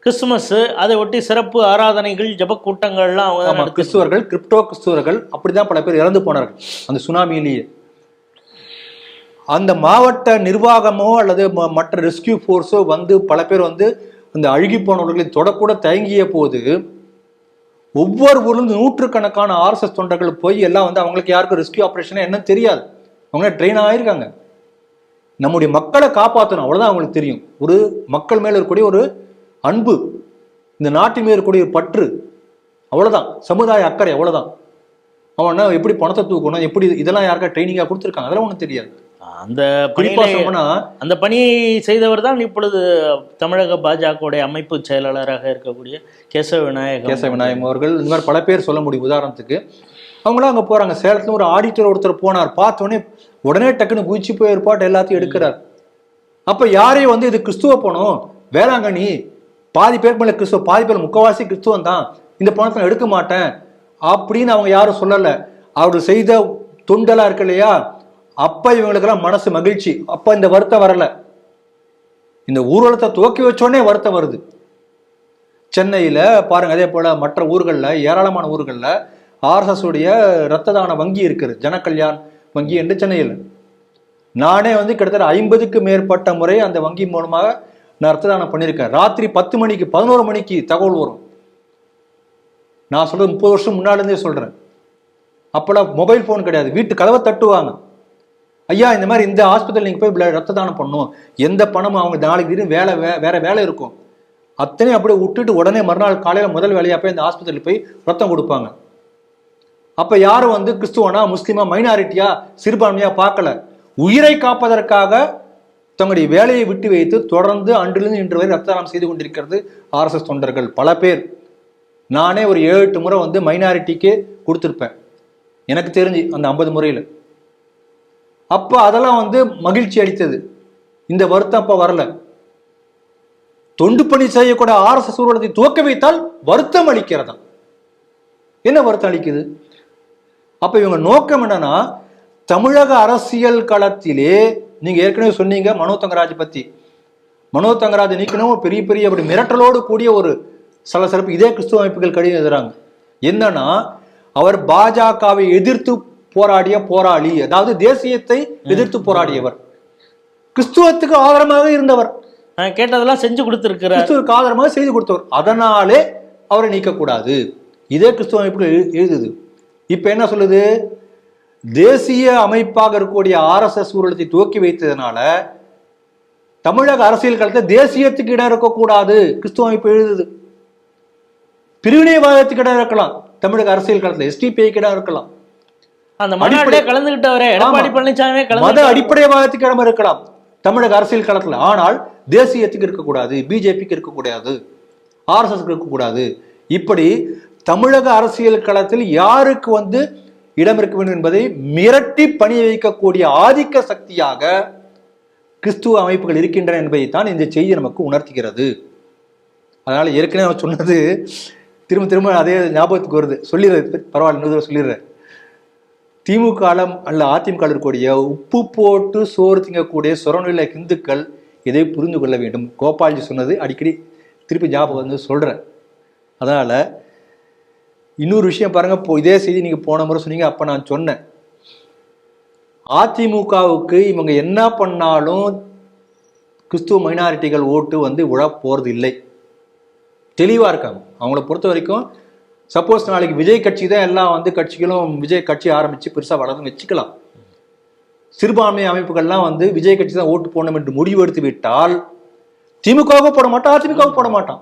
S2: கிறிஸ்துமஸ், அதை ஒட்டி சிறப்பு ஆராதனைகள், ஜப கூட்டங்கள்லாம் அவங்க
S1: கிறிஸ்துவர்கள், கிரிப்டோ கிறிஸ்துவர்கள் அப்படிதான் பல பேர் இறந்து போனார்கள் அந்த சுனாமியிலேயே. அந்த மாவட்ட நிர்வாகமோ அல்லது மற்ற ரெஸ்கியூ ஃபோர்ஸோ பல பேர் அந்த அழுகி போனவர்களை தொடக்கூட தயங்கிய போது ஒவ்வொரு ஊர்லேருந்து நூற்றுக்கணக்கான ஆர்எஸ்எஸ் தொண்டர்கள் போய் எல்லாம் அவங்களுக்கு யாருக்கும் ரெஸ்கியூ ஆப்ரேஷன் என்னன்னு தெரியாது, அவங்க ட்ரெயின் ஆகியிருக்காங்க. நம்முடைய மக்களை காப்பாற்றணும், அவ்வளோதான் அவங்களுக்கு தெரியும். ஒரு மக்கள் மேலே இருக்கக்கூடிய ஒரு அன்பு, இந்த நாட்டின் மேலே இருக்கக்கூடிய ஒரு பற்று, அவ்வளோதான். சமுதாய அக்கறை, அவ்வளோதான். அவன் எப்படி பணத்தை தூக்கணும், எப்படி இதெல்லாம் யாருக்கா ட்ரைனிங்காக கொடுத்துருக்காங்க, அதெல்லாம் ஒன்றும் தெரியாது.
S2: அந்த பணியை செய்தவர் தான் இப்பொழுது தமிழக பாஜகவுடைய அமைப்பு செயலாளராக இருக்கக்கூடிய கேசவ விநாயகம்
S1: அவர்கள். இந்த மாதிரி பல பேர் சொல்ல முடியும். உதாரணத்துக்கு அவங்களாம் அங்கே போறாங்க. சேலத்துல ஒரு ஆடிட்டர் ஒருத்தர் போனார், பார்த்தோடனே உடனே டக்குன்னு குதிச்சு போய் ஏற்பாடு எல்லாத்தையும் எடுக்கிறார். அப்ப யாரையும் இது கிறிஸ்துவ போனோம், வேளாங்கண்ணி பாதி பேருக்கு மேல கிறிஸ்துவ, பாதி பேர் முக்கவாசி கிறிஸ்துவம் தான், இந்த பணத்தை எடுக்க மாட்டேன் அப்படின்னு அவங்க யாரும் சொல்லலை. அவர் செய்த தொண்டலா இருக்கு இல்லையா, அப்ப இவங்களுக்கெல்லாம் மனசு மகிழ்ச்சி. அப்ப இந்த வருத்தம் வரல. இந்த ஊர்வலத்தை துவக்கி வச்சோடனே வருத்தம் வருது. சென்னையில பாருங்க, அதே போல மற்ற ஊர்களில், ஏராளமான ஊர்களில் ஆர்எஸ்எஸ் உடைய ரத்த தான வங்கி இருக்குது, ஜனகல்யாண் வங்கி என்று சென்னையில். நானே கிட்டத்தட்ட 50க்கு மேற்பட்ட முறை அந்த வங்கி மூலமாக நான் ரத்த தானம் பண்ணியிருக்கேன். ராத்திரி 10 மணிக்கு 11 மணிக்கு தகவல் வரும். நான் சொல்றது 30 வருஷம் முன்னாடிருந்தே சொல்றேன். அப்பெல்லாம் மொபைல் போன் கிடையாது, வீட்டு கதவை தட்டுவாங்க. ஐயா, இந்த மாதிரி இந்த ஹாஸ்பிட்டல் நீங்க போய் ரத்த தானம் பண்ணும், எந்த பணமும் அவங்க நாளைக்கு திடீர்னு வேற வேலை இருக்கும், அத்தனையும் அப்படியே விட்டுட்டு உடனே மறுநாள் காலையில முதல் வேலையா போய் இந்த ஹாஸ்பிட்டலில் போய் ரத்தம் கொடுப்பாங்க. அப்ப யாரும் வந்து கிறிஸ்துவனா முஸ்லிமா மைனாரிட்டியா சிறுபான்மையா பார்க்கல. உயிரை காப்பதற்காக தங்களுடைய வேலையை விட்டு வைத்து தொடர்ந்து அன்றிலிருந்து இன்று வரை ரத்த தானம் செய்து கொண்டிருக்கிறது RSS தொண்டர்கள் பல பேர். நானே ஒரு 7-8 முறை வந்து மைனாரிட்டிக்கு கொடுத்துருப்பேன் எனக்கு தெரிஞ்சு அந்த 50 முறையில். அப்ப அதெல்லாம் வந்து மகிழ்ச்சி அளித்தது. இந்த வருத்தம் அப்ப வரல. தொண்டு பணி செய்யக்கூட RSS ஊர்வலத்தை துவக்க வைத்தால் வருத்தம் அளிக்கிறதா? என்ன வருத்தம் அளிக்குது? அப்ப இவங்க நோக்கம் என்னன்னா, தமிழக அரசியல் களத்திலே நீங்க ஏற்கனவே சொன்னீங்க மனோ தங்கராஜ் பத்தி. மனோ தங்கராஜ் நீக்கணும் பெரிய பெரிய அப்படி மிரட்டலோடு கூடிய ஒரு சலசலப்பு இதே கிறிஸ்துவ அமைப்புகள் கடிதம் எழுதுறாங்க. என்னன்னா, அவர் பாஜகவை எதிர்த்து போராடிய போராளி, அதாவது தேசியத்தை எதிர்த்து போராடியவர், கிறிஸ்துவத்துக்கு ஆதரமாக இருந்தவர்,
S2: கேட்டதெல்லாம் செஞ்சு கொடுத்திருக்கிறார்,
S1: கிறிஸ்துவுக்கு ஆதரமாக செய்து கொடுத்தவர். அதனாலே அவரை நீக்கக்கூடாது இதே கிறிஸ்துவ அமைப்புகள் எழுதுது. இப்ப என்ன சொல்லுது? தேசிய அமைப்பாக இருக்கக்கூடிய RSS ஊர்வலத்தை துவக்கி வைத்ததுனால தமிழக அரசியல் களத்தில் தேசியத்துக்கு இடம் இருக்கக்கூடாது கிறிஸ்துவ அமைப்பு எழுதுது. பிரிவினைவாதத்துக்கு இடம் இருக்கலாம் தமிழக அரசியல் களத்தில், SDPIக்கு இடம் இருக்கலாம்,
S2: அந்த மாநாட்டிலே கலந்துகிட்டவரே எடப்பாடி பழனிசாமி
S1: மத அடிப்படைவாதத்துக்கு இடம் இருக்கலாம் தமிழக அரசியல் களத்தில். ஆனால் தேசியத்துக்கு இருக்கக்கூடாது, பிஜேபிக்கு இருக்கக்கூடாது, RSSக்கு இருக்கக்கூடாது. இப்படி தமிழக அரசியல் களத்தில் யாருக்கு வந்து இடம் இருக்க வேண்டும் என்பதை மிரட்டி பணிய வைக்கக்கூடிய ஆதிக்க சக்தியாக கிறிஸ்துவ அமைப்புகள் இருக்கின்றன என்பதைத்தான் இந்த செய்தி நமக்கு உணர்த்துகிறது. அதனால ஏற்கனவே சொன்னது திரும்ப திரும்ப அதே ஞாபகத்துக்கு வருது. சொல்லிடுறது பரவாயில்ல, இன்னொரு சொல்லிடுறேன். திமுக அல்ல அதிமுக இருக்கக்கூடிய உப்பு போட்டு சோறு திங்கக்கூடிய சொரநிலை இந்துக்கள் இதை புரிந்து கொள்ள வேண்டும். கோபால்ஜி சொன்னது அடிக்கடி திருப்பி ஞாபகம் வந்து சொல்றேன். அதனால இன்னொரு விஷயம் பாருங்க, இதே செய்தி நீங்க போன முறை சொன்னீங்க, அப்ப நான் சொன்னேன் அதிமுகவுக்கு இவங்க என்ன பண்ணாலும் கிறிஸ்துவ மைனாரிட்டிகள் ஓட்டு வந்து விழ போறது இல்லை, தெளிவா இருக்காங்க. அவங்கள பொறுத்த வரைக்கும் சப்போஸ் நாளைக்கு விஜய் கட்சி தான் எல்லாம் வந்து கட்சிகளும் விஜய் கட்சி ஆரம்பிச்சு பெருசா வளர்ந்து வச்சுக்கலாம், சிறுபான்மை அமைப்புகள்லாம் வந்து விஜய் கட்சி தான் ஓட்டு போடணும் என்று முடிவு எடுத்து விட்டால் திமுகவுக்கு போட மாட்டான், அதிமுகவுக்கு போட மாட்டான்.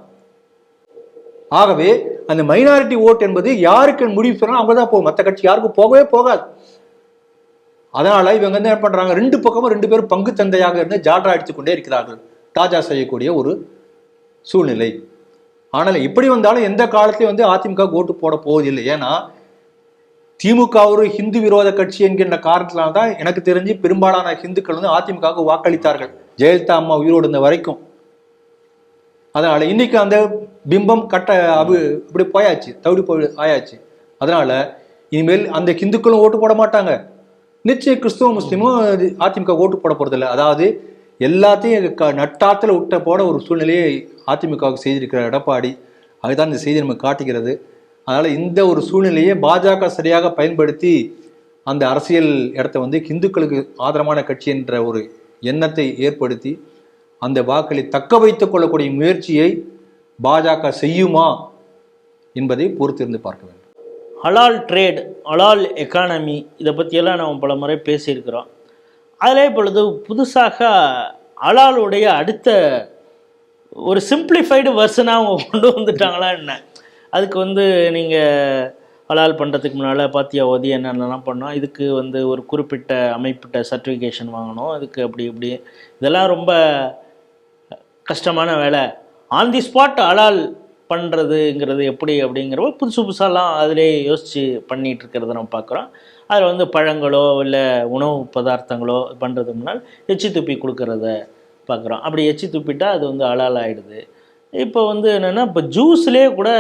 S1: ஆகவே அந்த மைனாரிட்டி ஓட் என்பது யாருக்கு முடிவு சொன்னாலும் அவங்க தான் போகும், மற்ற கட்சி யாருக்கும் போகவே போகாது. அதனால இவங்க வந்து என்ன பண்றாங்க, ரெண்டு பக்கமும் 2 பேரும் பங்கு தந்தையாக இருந்து ஜால்ரா அடித்துக்கொண்டே இருக்கிறார்கள், தாஜா செய்யக்கூடிய ஒரு சூழ்நிலை. ஆனால் எப்படி வந்தாலும் எந்த காலத்திலையும் வந்து அதிமுக ஓட்டு போட போவதில்லை. ஏன்னா திமுக ஒரு ஹிந்து விரோத கட்சி என்கின்ற காரணத்தினால்தான் எனக்கு தெரிஞ்சு பெரும்பாலான ஹிந்துக்கள் வந்து அதிமுகவுக்கு வாக்களித்தார்கள் ஜெயலலிதா அம்மா உயிரோடு இருந்த வரைக்கும். அதனால இன்னைக்கு அந்த பிம்பம் இப்படி போயாச்சு, தவிடு போய் ஆயாச்சு. அதனால இனிமேல் அந்த ஹிந்துக்களும் ஓட்டு போட மாட்டாங்க, நிச்சயம் கிறிஸ்துவ முஸ்லீமும் அதிமுக ஓட்டு போட போறதில்லை. அதாவது எல்லாத்தையும் நட்டாத்துல விட்ட போட ஒரு சூழ்நிலையை அதிமுகவுக்கு செய்திருக்கிற எடப்பாடி, அதுதான் இந்த செய்தி நமக்கு காட்டுகிறது. அதனால இந்த ஒரு சூழ்நிலையை பாஜக சரியாக பயன்படுத்தி அந்த அரசியல் இடத்த வந்து இந்துக்களுக்கு ஆதரவான கட்சி என்ற ஒரு எண்ணத்தை ஏற்படுத்தி அந்த வாக்களை தக்க வைத்துக் கொள்ளக்கூடிய முயற்சியை பாஜக செய்யுமா என்பதை பொறுத்திருந்து பார்க்க வேண்டும்.
S2: ஹலால் ட்ரேட், ஹலால் எக்கானமி, இதை பற்றியெல்லாம் நம்ம பல முறை பேசியிருக்கிறோம். அதில் இப்பொழுது புதுசாக ஹலாலுடைய அடுத்த ஒரு சிம்பிளிஃபைடு வெர்ஷனாக அவங்க கொண்டு வந்துட்டாங்களா என்ன? அதுக்கு வந்து நீங்கள் ஹலால் பண்ணுறதுக்கு முன்னால் பாத்தியா ஓதி என்னென்னலாம் பண்ணோம், இதுக்கு வந்து ஒரு குறிப்பிட்ட அமைப்பிட்ட சர்டிஃபிகேஷன் வாங்கணும், அதுக்கு அப்படி இப்படி இதெல்லாம் ரொம்ப கஷ்டமான வேலை. ஆன் தி ஸ்பாட் ஹலால் பண்ணுறதுங்கிறது எப்படி அப்படிங்கிறப்ப புதுசு புதுசாலாம் அதிலே யோசித்து பண்ணிகிட்டு இருக்கிறத நம்ம பார்க்குறோம். அதில் வந்து பழங்களோ இல்லை உணவு பதார்த்தங்களோ பண்ணுறதுக்கு முன்னால் எச்சி துப்பி கொடுக்கறத பார்க்குறோம். அப்படி எச்சி துப்பிட்டா அது வந்து ஹலால் ஆகிடுது. இப்போ வந்து என்னென்னா, இப்போ ஜூஸ்லேயே கூட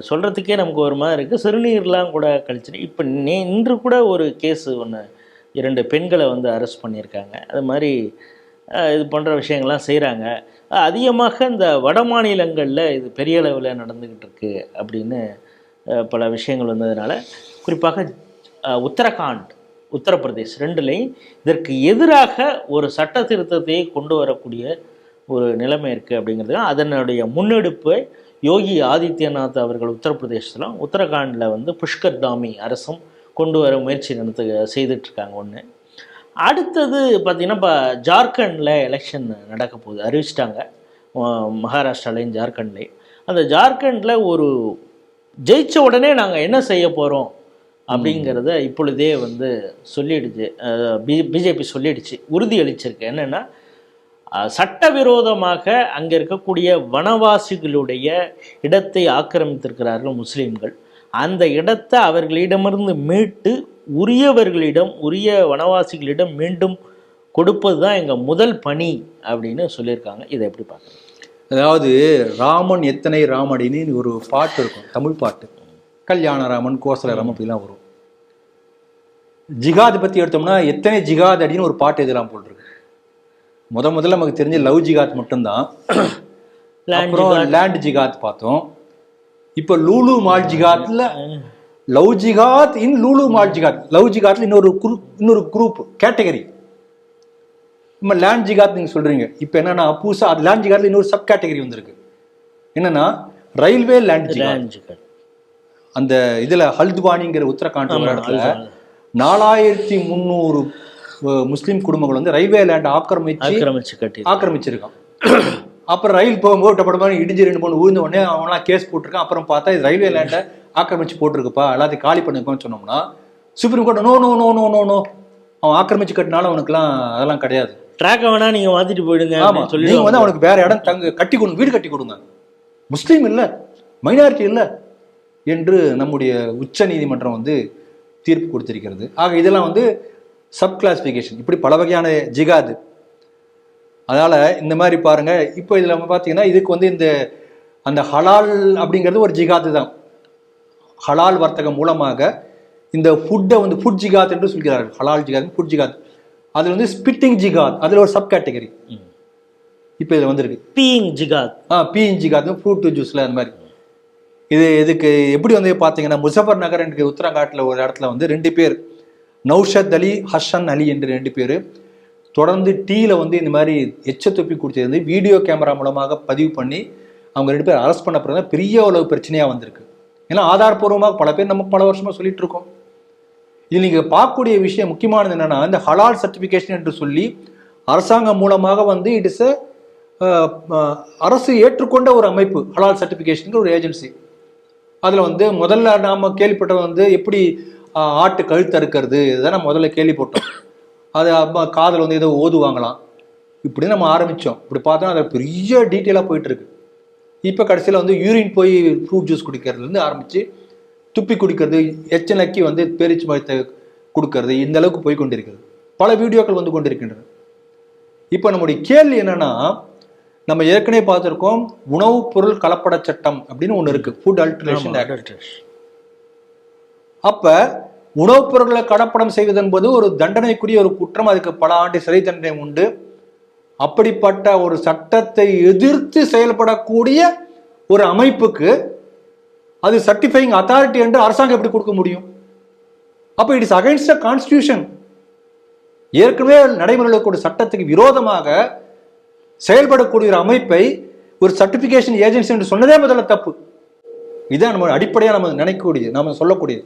S2: சொல்கிறதுக்கே நமக்கு ஒரு மாதிரி இருக்குது, சிறுநீர்லாம் கூட கழிச்சிட்டு. இப்போ இன்று கூட ஒரு கேஸு ஒன்று 2 பெண்களை வந்து அரெஸ்ட் பண்ணியிருக்காங்க. அது மாதிரி இது போன்ற விஷயங்கள்லாம் செய்கிறாங்க. அதிகமாக இந்த வட மாநிலங்களில் இது பெரிய அளவில் நடந்துக்கிட்டு இருக்கு அப்படின்னு பல விஷயங்கள் வந்ததுனால, குறிப்பாக உத்தரகாண்ட், உத்தரப்பிரதேஷ் 2லையும் இதற்கு எதிராக ஒரு சட்ட திருத்தத்தை கொண்டு வரக்கூடிய ஒரு நிலைமை இருக்குது அப்படிங்கிறது. அதனுடைய முன்னெடுப்பை யோகி ஆதித்யநாத் அவர்கள் உத்தரப்பிரதேசத்திலும் உத்தரகாண்டில் வந்து புஷ்கர் தாமி அரசும் கொண்டு வர முயற்சி செய்துட்ருக்காங்க. ஒன்று. அடுத்தது பார்த்திங்கன்னா, இப்போ ஜார்க்கண்டில் எலெக்ஷன் நடக்க போகுது, அறிவிச்சிட்டாங்க. மகாராஷ்டிராலையும் ஜார்க்கண்ட்லேயும். அந்த ஜார்க்கண்டில் ஒரு ஜெயிச்ச உடனே நாங்கள் என்ன செய்ய போகிறோம் அப்படிங்கிறத இப்பொழுதே வந்து சொல்லிடுச்சு, பிஜேபி சொல்லிடுச்சு, உறுதி அளிச்சிருக்கு. என்னென்னா சட்டவிரோதமாக அங்கே இருக்கக்கூடிய வனவாசிகளுடைய இடத்தை ஆக்கிரமித்திருக்கிறார்கள் முஸ்லீம்கள். அந்த இடத்தை அவர்களிடமிருந்து மீட்டு உரியவர்களிடம், உரிய வனவாசிகளிடம் மீண்டும் கொடுப்பது தான் எங்கள் முதல் பணி அப்படின்னு சொல்லியிருக்காங்க. இதை எப்படி பார்க்குறீங்க?
S1: அதாவது ராமன் எத்தனை ராமடின்னு ஒரு பாட்டு இருக்கும், தமிழ் பாட்டு. கல்யாணராமன், கோசலராமன் அப்படிலாம் வரும். ஜிகாத் பற்றி எடுத்தோம்னா எத்தனை ஜிகாத் அப்படின்னு ஒரு பாட்டு இதெல்லாம் போட்டிருக்கு. முதல்ல நமக்கு தெரிஞ்ச லவ் ஜிகாத் மட்டும்தான். அப்புறம் லேண்ட் ஜிகாத் பார்த்தோம். இப்போ லூலு மால் ஜிகாத்ல லவ் ஜிகாத் இன் லூலு மால் ஜிகாத், லவ் ஜிகாத்ல இன்னொரு குரூப் கேட்டகரி. நம்ம லேண்ட் ஜிகாத் நீங்க சொல்றீங்க. இப்போ என்னன்னா புதுசா அது லேண்ட் ஜிகாத்ல இன்னொரு சப் கேட்டகரி வந்திருக்கு. என்னன்னா ரயில்வே லேண்ட் ஜிகாத். அந்த இதுல ஹல்த்வானிங்கிற உத்தரகாண்ட் ஒரு இடத்துல 4300 முஸ்லீம் குடும்பங்கள் வந்து ரயில்வே லேண்ட் ஆக்கிரமிச்சிருக்கான். அப்புறம் ரயில் போகும்போது டப்படமாக இடிஞ்சு 2-3 ஊர்ந்த உடனே அவன்லாம் கேஸ் போட்டிருக்கான். அப்புறம் பார்த்தா இது ரயில்வே லேண்டை ஆக்கிரமிச்சு போட்டிருக்குப்பா, எல்லாத்தையும் காலி பண்ணிருக்கோன்னு சொன்னோம்னா supreme court no no no no no no அவன் ஆக்கிரமிச்சு கட்டினாலும் அவனுக்குலாம் அதெல்லாம் கிடையாது,
S2: ட்ராக்கை வேணா நீங்க மாத்திட்டு போயிடுங்க.
S1: ஆமா, நீங்க வந்து அவனுக்கு வேற இடம் கட்டி கொடுங்க, வீடு கட்டி கொடுங்க, முஸ்லீம் இல்லை மைனாரிட்டி இல்லை என்று நம்முடைய உச்ச நீதிமன்றம் வந்து தீர்ப்பு கொடுத்திருக்கிறது. ஆக இதெல்லாம் வந்து சப் கிளாசிஃபிகேஷன், இப்படி பல வகையான ஜிகாது. அதனால இந்த மாதிரி பாருங்க. இப்போ இதில் பார்த்தீங்கன்னா இதுக்கு வந்து அந்த ஹலால் அப்படிங்கிறது ஒரு ஜிகாது தான். ஹலால் வர்த்தகம் மூலமாக இந்த ஃபுட்டை வந்து ஃபுட் ஜிகாத் என்று சொல்கிறார்கள். ஹலால் ஜிகாத், ஃபுட் ஜிகாத். அதில் வந்து ஸ்பிட்டிங் ஜிகாத், அதில் ஒரு சப் கேட்டகரி இப்போ இதில் வந்துருக்கு.
S2: பீயிங் ஜிகாத்,
S1: பீயிங் ஜிகாத் ஃப்ரூட் ஜூஸில் அந்த மாதிரி. இதுக்கு எப்படி வந்து பார்த்தீங்கன்னா முசஃபர் நகர் என்று உத்தரகாட்டில் ஒரு இடத்துல வந்து 2 பேர், நௌஷத் அலி, ஹஷன் அலி என்று 2 பேர் தொடர்ந்து டீயில் வந்து இந்த மாதிரி எச்ச தொப்பி குடிச்சது வீடியோ கேமரா மூலமாக பதிவு பண்ணி அவங்க 2 பேர் அரெஸ்ட் பண்ண பிறகு பெரிய அளவு பிரச்சனையாக வந்திருக்கு. ஏன்னா ஆதாரப்பூர்வமாக பல பேர் நம்ம பல வருஷமாக சொல்லிட்டு இருக்கோம். இதில் நீங்கள் பார்க்கக்கூடிய விஷயம் முக்கியமானது என்னன்னா, இந்த ஹலால் சர்டிஃபிகேஷன் என்று சொல்லி அரசாங்கம் மூலமாக வந்து இட் இஸ் அரசு ஏற்றுக்கொண்ட ஒரு அமைப்பு. ஹலால் சர்டிஃபிகேஷன் ஒரு ஏஜென்சி. அதில் வந்து முதல்ல நாம் கேள்விப்பட்டது வந்து எப்படி ஆட்டு கழுத்து அறுக்கிறது, இதுதான் நம்ம முதல்ல கேள்விப்பட்டோம். அது காதில் வந்து ஏதோ ஓதுவாங்களாம், இப்படி நம்ம ஆரம்பித்தோம். இப்படி பார்த்தோன்னா அது பெரிய டீட்டெயிலாக போயிட்டுருக்கு. இப்போ கடைசியில் வந்து யூரின் போய் ஃப்ரூட் ஜூஸ் குடிக்கிறதுலேருந்து ஆரம்பித்து துப்பி குடிக்கிறது, எச்சநக்கி வந்து பேரிச்சு மரத்தை கொடுக்கறது, இந்த அளவுக்கு போய் கொண்டிருக்கிறது. பல வீடியோக்கள் வந்து கொண்டிருக்கின்றன. இப்போ நம்முடைய கேள்வி என்னன்னா, நம்ம ஏற்கனவே பார்த்துருக்கோம் உணவுப் பொருள் கலப்பட சட்டம் அப்படின்னு ஒன்று இருக்கு, ஃபுட் அல்டரேஷன் ஆக்ட். அப்ப உணவுப் பொருட்களை கலப்படம் செய்வது என்பது ஒரு தண்டனைக்குரிய ஒரு குற்றம். அதுக்கு பல ஆண்டு சிறை தண்டனை உண்டு. அப்படிப்பட்ட ஒரு சட்டத்தை எதிர்த்து செயல்படக்கூடிய ஒரு அமைப்புக்கு அது சர்டிஃபைங் அத்தாரிட்டி என்று அரசாங்கம் எப்படி கொடுக்க முடியும்? அப்ப it is against the constitution. ஏற்கனவே நடைமுறையில் கூடிய சட்டத்துக்கு விரோதமாக செயல்படக்கூடிய ஒரு அமைப்பை ஒரு சர்டிபிகேஷன் ஏஜென்சி என்று சொன்னதே முதல்ல தப்பு. இதுதான் நம்ம அடிப்படையாக நம்ம நினைக்கக்கூடியது, நம்ம சொல்லக்கூடியது.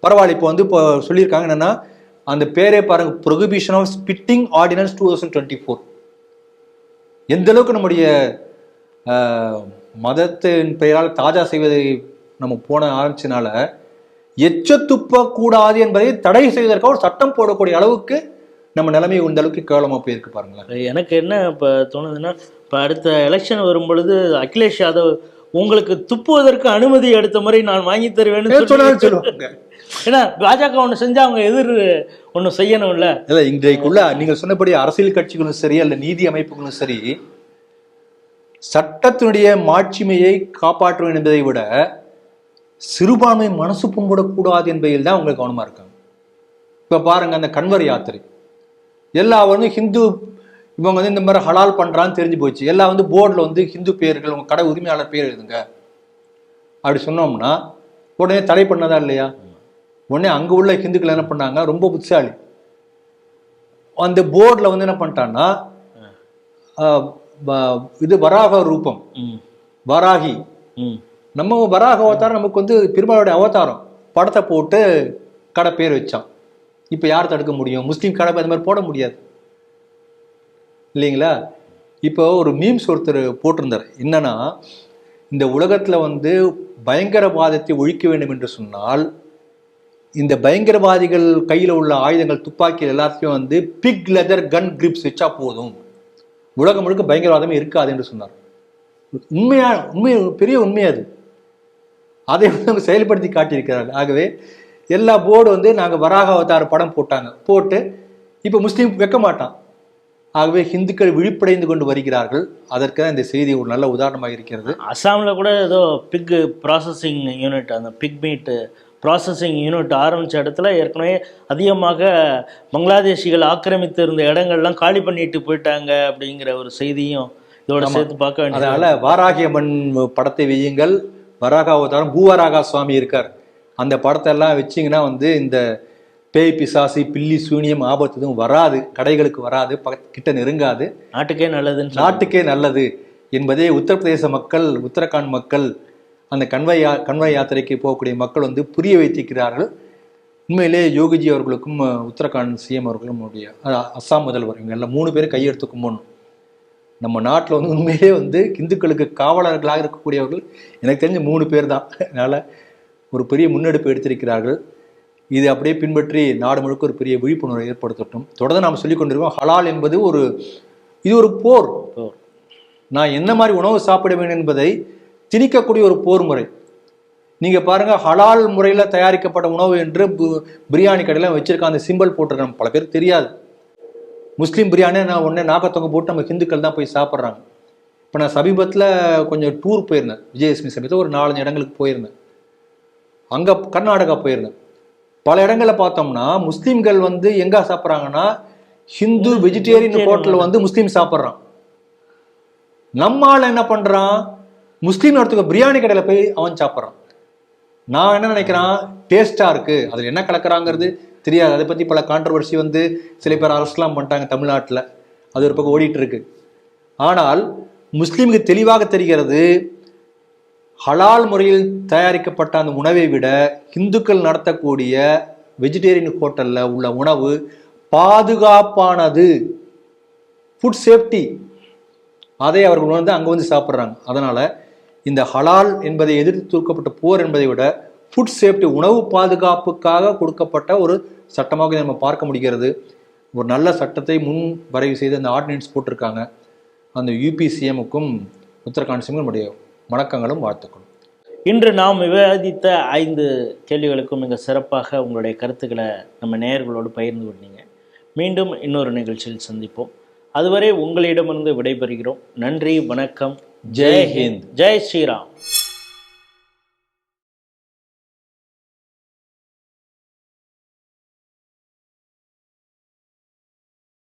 S1: பரவாயில்ல, இப்போ வந்து இப்போ சொல்லியிருக்காங்க என்னன்னா, அந்த பேரே பாருங்க, ப்ரொஹிபிஷன் ஆஃப் ஸ்பிட்டிங் ஆர்டினன்ஸ் 2024. எந்த அளவுக்கு நம்முடைய மதத்தின் பெயரால் தாஜா செய்வதை நம்ம போன ஆரம்பிச்சனால எச்ச துப்பக்கூடாது என்பதை தடை செய்வதற்காக ஒரு சட்டம் போடக்கூடிய அளவுக்கு நம்ம நிலைமை இந்த அளவுக்கு கேவலமா போயிருக்கு பாருங்களேன்.
S2: எனக்கு என்ன இப்போ தோணுதுன்னா, இப்போ அடுத்த எலெக்ஷன் வரும் பொழுது அகிலேஷ் யாதவ் உங்களுக்கு துப்புவதற்கு அனுமதி அடுத்த முறை நான் வாங்கி தருவேன்னு சொல்லுவாங்க. ஏன்னா பாஜக ஒன்று செஞ்சா அவங்க எதிர் ஒன்று செய்யணும்ல. இல்லை, இன்றைக்குள்ள நீங்கள் சொன்னபடி அரசியல் கட்சிகளும் சரி அல்ல நீதி அமைப்புகளும் சரி சட்டத்தினுடைய மாட்சிமையை காப்பாற்றுவேன் என்பதை விட சிறுபான்மை மனசு புண்படக்கூடாது என்பதில் தான் அவங்க கவனமா இருக்காங்க. இப்ப பாருங்க, அந்த கன்வர் யாத்திரை எல்லாம் வந்து ஹிந்து, இவங்க வந்து இந்த மாதிரி ஹலால் பண்றான்னு தெரிஞ்சு போச்சு. எல்லாம் வந்து போர்டில் வந்து ஹிந்து பேர்கள், உங்க கடை உரிமையாளர் பேர் எழுதுங்க அப்படி சொன்னோம்னா உடனே தடை பண்ணதா இல்லையா? உடனே அங்க உள்ள ஹிந்துக்கள் என்ன பண்ணாங்க, ரொம்ப புத்திசாலி, அந்த போர்டில் வந்து என்ன பண்ணிட்டான்னா இது வராக ரூபம், வராகி, நம்ம வராக அவதாரம், நமக்கு வந்து பெருமாளுடைய அவதாரம் படத்தை போட்டு கடை பேர் வச்சான். இப்போ யார் தடுக்க முடியும்? முஸ்லீம் கடை அது மாதிரி போட முடியாது இல்லைங்களா? இப்போ ஒரு மீம்ஸ் ஒருத்தர் போட்டிருந்தார், என்னன்னா
S1: இந்த உலகத்துல வந்து பயங்கரவாதத்தை ஒழிக்க வேண்டும் என்று சொன்னால் இந்த பயங்கரவாதிகள் கையில உள்ள ஆயுதங்கள், துப்பாக்கி எல்லாத்தையும் வந்து பிக் லெதர் கன் கிரிப்ஸ் வச்சா போதும், உலகம் முழுக்க பயங்கரவாதமே இருக்காது என்று சொன்னார். உண்மை பெரிய உண்மை அது. அதை வந்து அவங்க செயல்படுத்தி காட்டியிருக்கிறார்கள். ஆகவே எல்லா போர்டு வந்து நாங்கள் வராக அவதார படம் போட்டு இப்போ முஸ்லீம் வைக்க மாட்டான். ஆகவே ஹிந்துக்கள் விழிப்படைந்து கொண்டு வருகிறார்கள். அதற்கு தான் இந்த செய்தி ஒரு நல்ல உதாரணமாக இருக்கிறது.
S2: அஸ்ஸாமில் கூட ஏதோ பிக் ப்ராசஸிங் யூனிட், அந்த பிக் மீட் ப்ராசஸிங் யூனிட் ஆரம்பித்த இடத்துல ஏற்கனவே அதிகமாக பங்களாதேஷிகள் ஆக்கிரமித்து இருந்த இடங்கள்லாம் காலி பண்ணிட்டு போயிட்டாங்க அப்படிங்கிற ஒரு செய்தியும் இதோட சேர்த்து பார்க்க வேண்டியது.
S1: அதனால வாராகி அம்மன் படத்தை வையுங்கள். வராக அவதாரம் பூவராகா சுவாமி இருக்கார், அந்த படத்தை எல்லாம் வச்சிங்கன்னா வந்து இந்த பேய் பிசாசி பில்லி சூனியம் ஆபத்து எதுவும் வராது, கடைகளுக்கு வராது, கிட்ட நெருங்காது, நாட்டுக்கே நல்லது என்பதே உத்தரப்பிரதேச மக்கள், உத்தரகாண்ட் மக்கள், அந்த கன்வாய் யாத்திரைக்கு போகக்கூடிய மக்கள் வந்து புரிய வைத்திருக்கிறார்கள். உண்மையிலே யோகிஜி அவர்களுக்கும் உத்தரகாண்ட் சிஎம் அவர்களும் அஸ்ஸாம் முதல்வர் இவங்க எல்லாம் 3 பேரும் கையெடுத்து கும்பிடணும். நம்ம நாட்டில் வந்து உண்மையிலே வந்து இந்துக்களுக்கு காவலர்களாக இருக்கக்கூடியவர்கள் எனக்கு தெரிஞ்ச 3 பேர் தான். அதனால் ஒரு பெரிய முன்னெடுப்பு எடுத்திருக்கிறார்கள். இது அப்படியே பின்பற்றி நாடு முழுக்க ஒரு பெரிய விழிப்புணர்வை ஏற்படுத்தட்டும். தொடர்ந்து நாம் சொல்லிக் கொண்டிருக்கோம், ஹலால் என்பது இது ஒரு போர். நான் என்ன மாதிரி உணவு சாப்பிட வேண்டும் என்பதை திணிக்கக்கூடிய ஒரு போர் முறை. நீங்கள் பாருங்கள், ஹலால் முறையில் தயாரிக்கப்பட்ட உணவு என்று பிரியாணி கடையில் வச்சிருக்காங்க, அந்த சிம்பிள் போட்டிருக்காங்க. பல பேருக்கு தெரியாது. முஸ்லீம் பிரியாணி நான் உடனே நாக்கத்தொங்க போட்டு நம்ம ஹிந்துக்கள் தான் போய் சாப்பிட்றாங்க. இப்போ நான் சமீபத்தில் கொஞ்சம் டூர் போயிருந்தேன், விஜயதசமி சமயத்தில் ஒரு 4-5 இடங்களுக்கு போயிருந்தேன். அங்கே கர்நாடகா போயிருந்தேன். பல இடங்களில் பார்த்தோம்னா முஸ்லீம்கள் வந்து எங்கே சாப்பிட்றாங்கன்னா ஹிந்து வெஜிடேரியன் ஹோட்டலில் வந்து முஸ்லீம் சாப்பிட்றான். நம்மால் என்ன பண்ணுறான், முஸ்லீம் இடத்துக்கு பிரியாணி கடையில் போய் அவன் சாப்பிட்றான். நான் என்ன நினைக்கிறான், டேஸ்ட்டாக இருக்குது, அதில் என்ன கலக்கிறாங்கிறது தெரியாது. அதை பற்றி பல கான்ட்ரவர்சி வந்து சில பேர் அரசுலாம் பண்ணிட்டாங்க தமிழ்நாட்டில், அது ஒரு பக்கம் ஓடிட்டு இருக்கு. ஆனால் முஸ்லீமுக்கு தெளிவாக தெரிகிறது, ஹலால் முறையில் தயாரிக்கப்பட்ட அந்த உணவை விட இந்துக்கள் நடத்தக்கூடிய வெஜிடேரியன் ஹோட்டலில் உள்ள உணவு பாதுகாப்பானது, ஃபுட் சேஃப்டி, அதை அவர்கள் வந்து அங்கே வந்து சாப்பிட்றாங்க. அதனால் இந்த ஹலால் என்பதை எதிர்த்து தூக்கப்பட்ட போர் என்பதை விட ஃபுட் சேஃப்டி, உணவு பாதுகாப்புக்காக கொடுக்கப்பட்ட ஒரு சட்டமாக நம்ம பார்க்க முடிகிறது. ஒரு நல்ல சட்டத்தை முன் வரைவு செய்து அந்த ஆர்டினன்ஸ் போட்டிருக்காங்க. அந்த யூபிசிஎம்முக்கும் உத்தரகாண்ட் சிஎம்முக்கும் நம்முடைய வணக்கங்களும் வாழ்த்துக்களும்.
S2: இன்று நாம் விவாதித்த 5 கேள்விகளுக்கும் மிக சிறப்பாக உங்களுடைய கருத்துக்களை நம்ம நேயர்களோடு பகிர்ந்து கொண்டீங்க. மீண்டும் இன்னொரு நிகழ்ச்சியில் சந்திப்போம். அதுவரை உங்களிடமிருந்து விடைபெறுகிறோம். நன்றி, வணக்கம், ஜெய் ஹிந்த், ஜெய் ஸ்ரீராம்.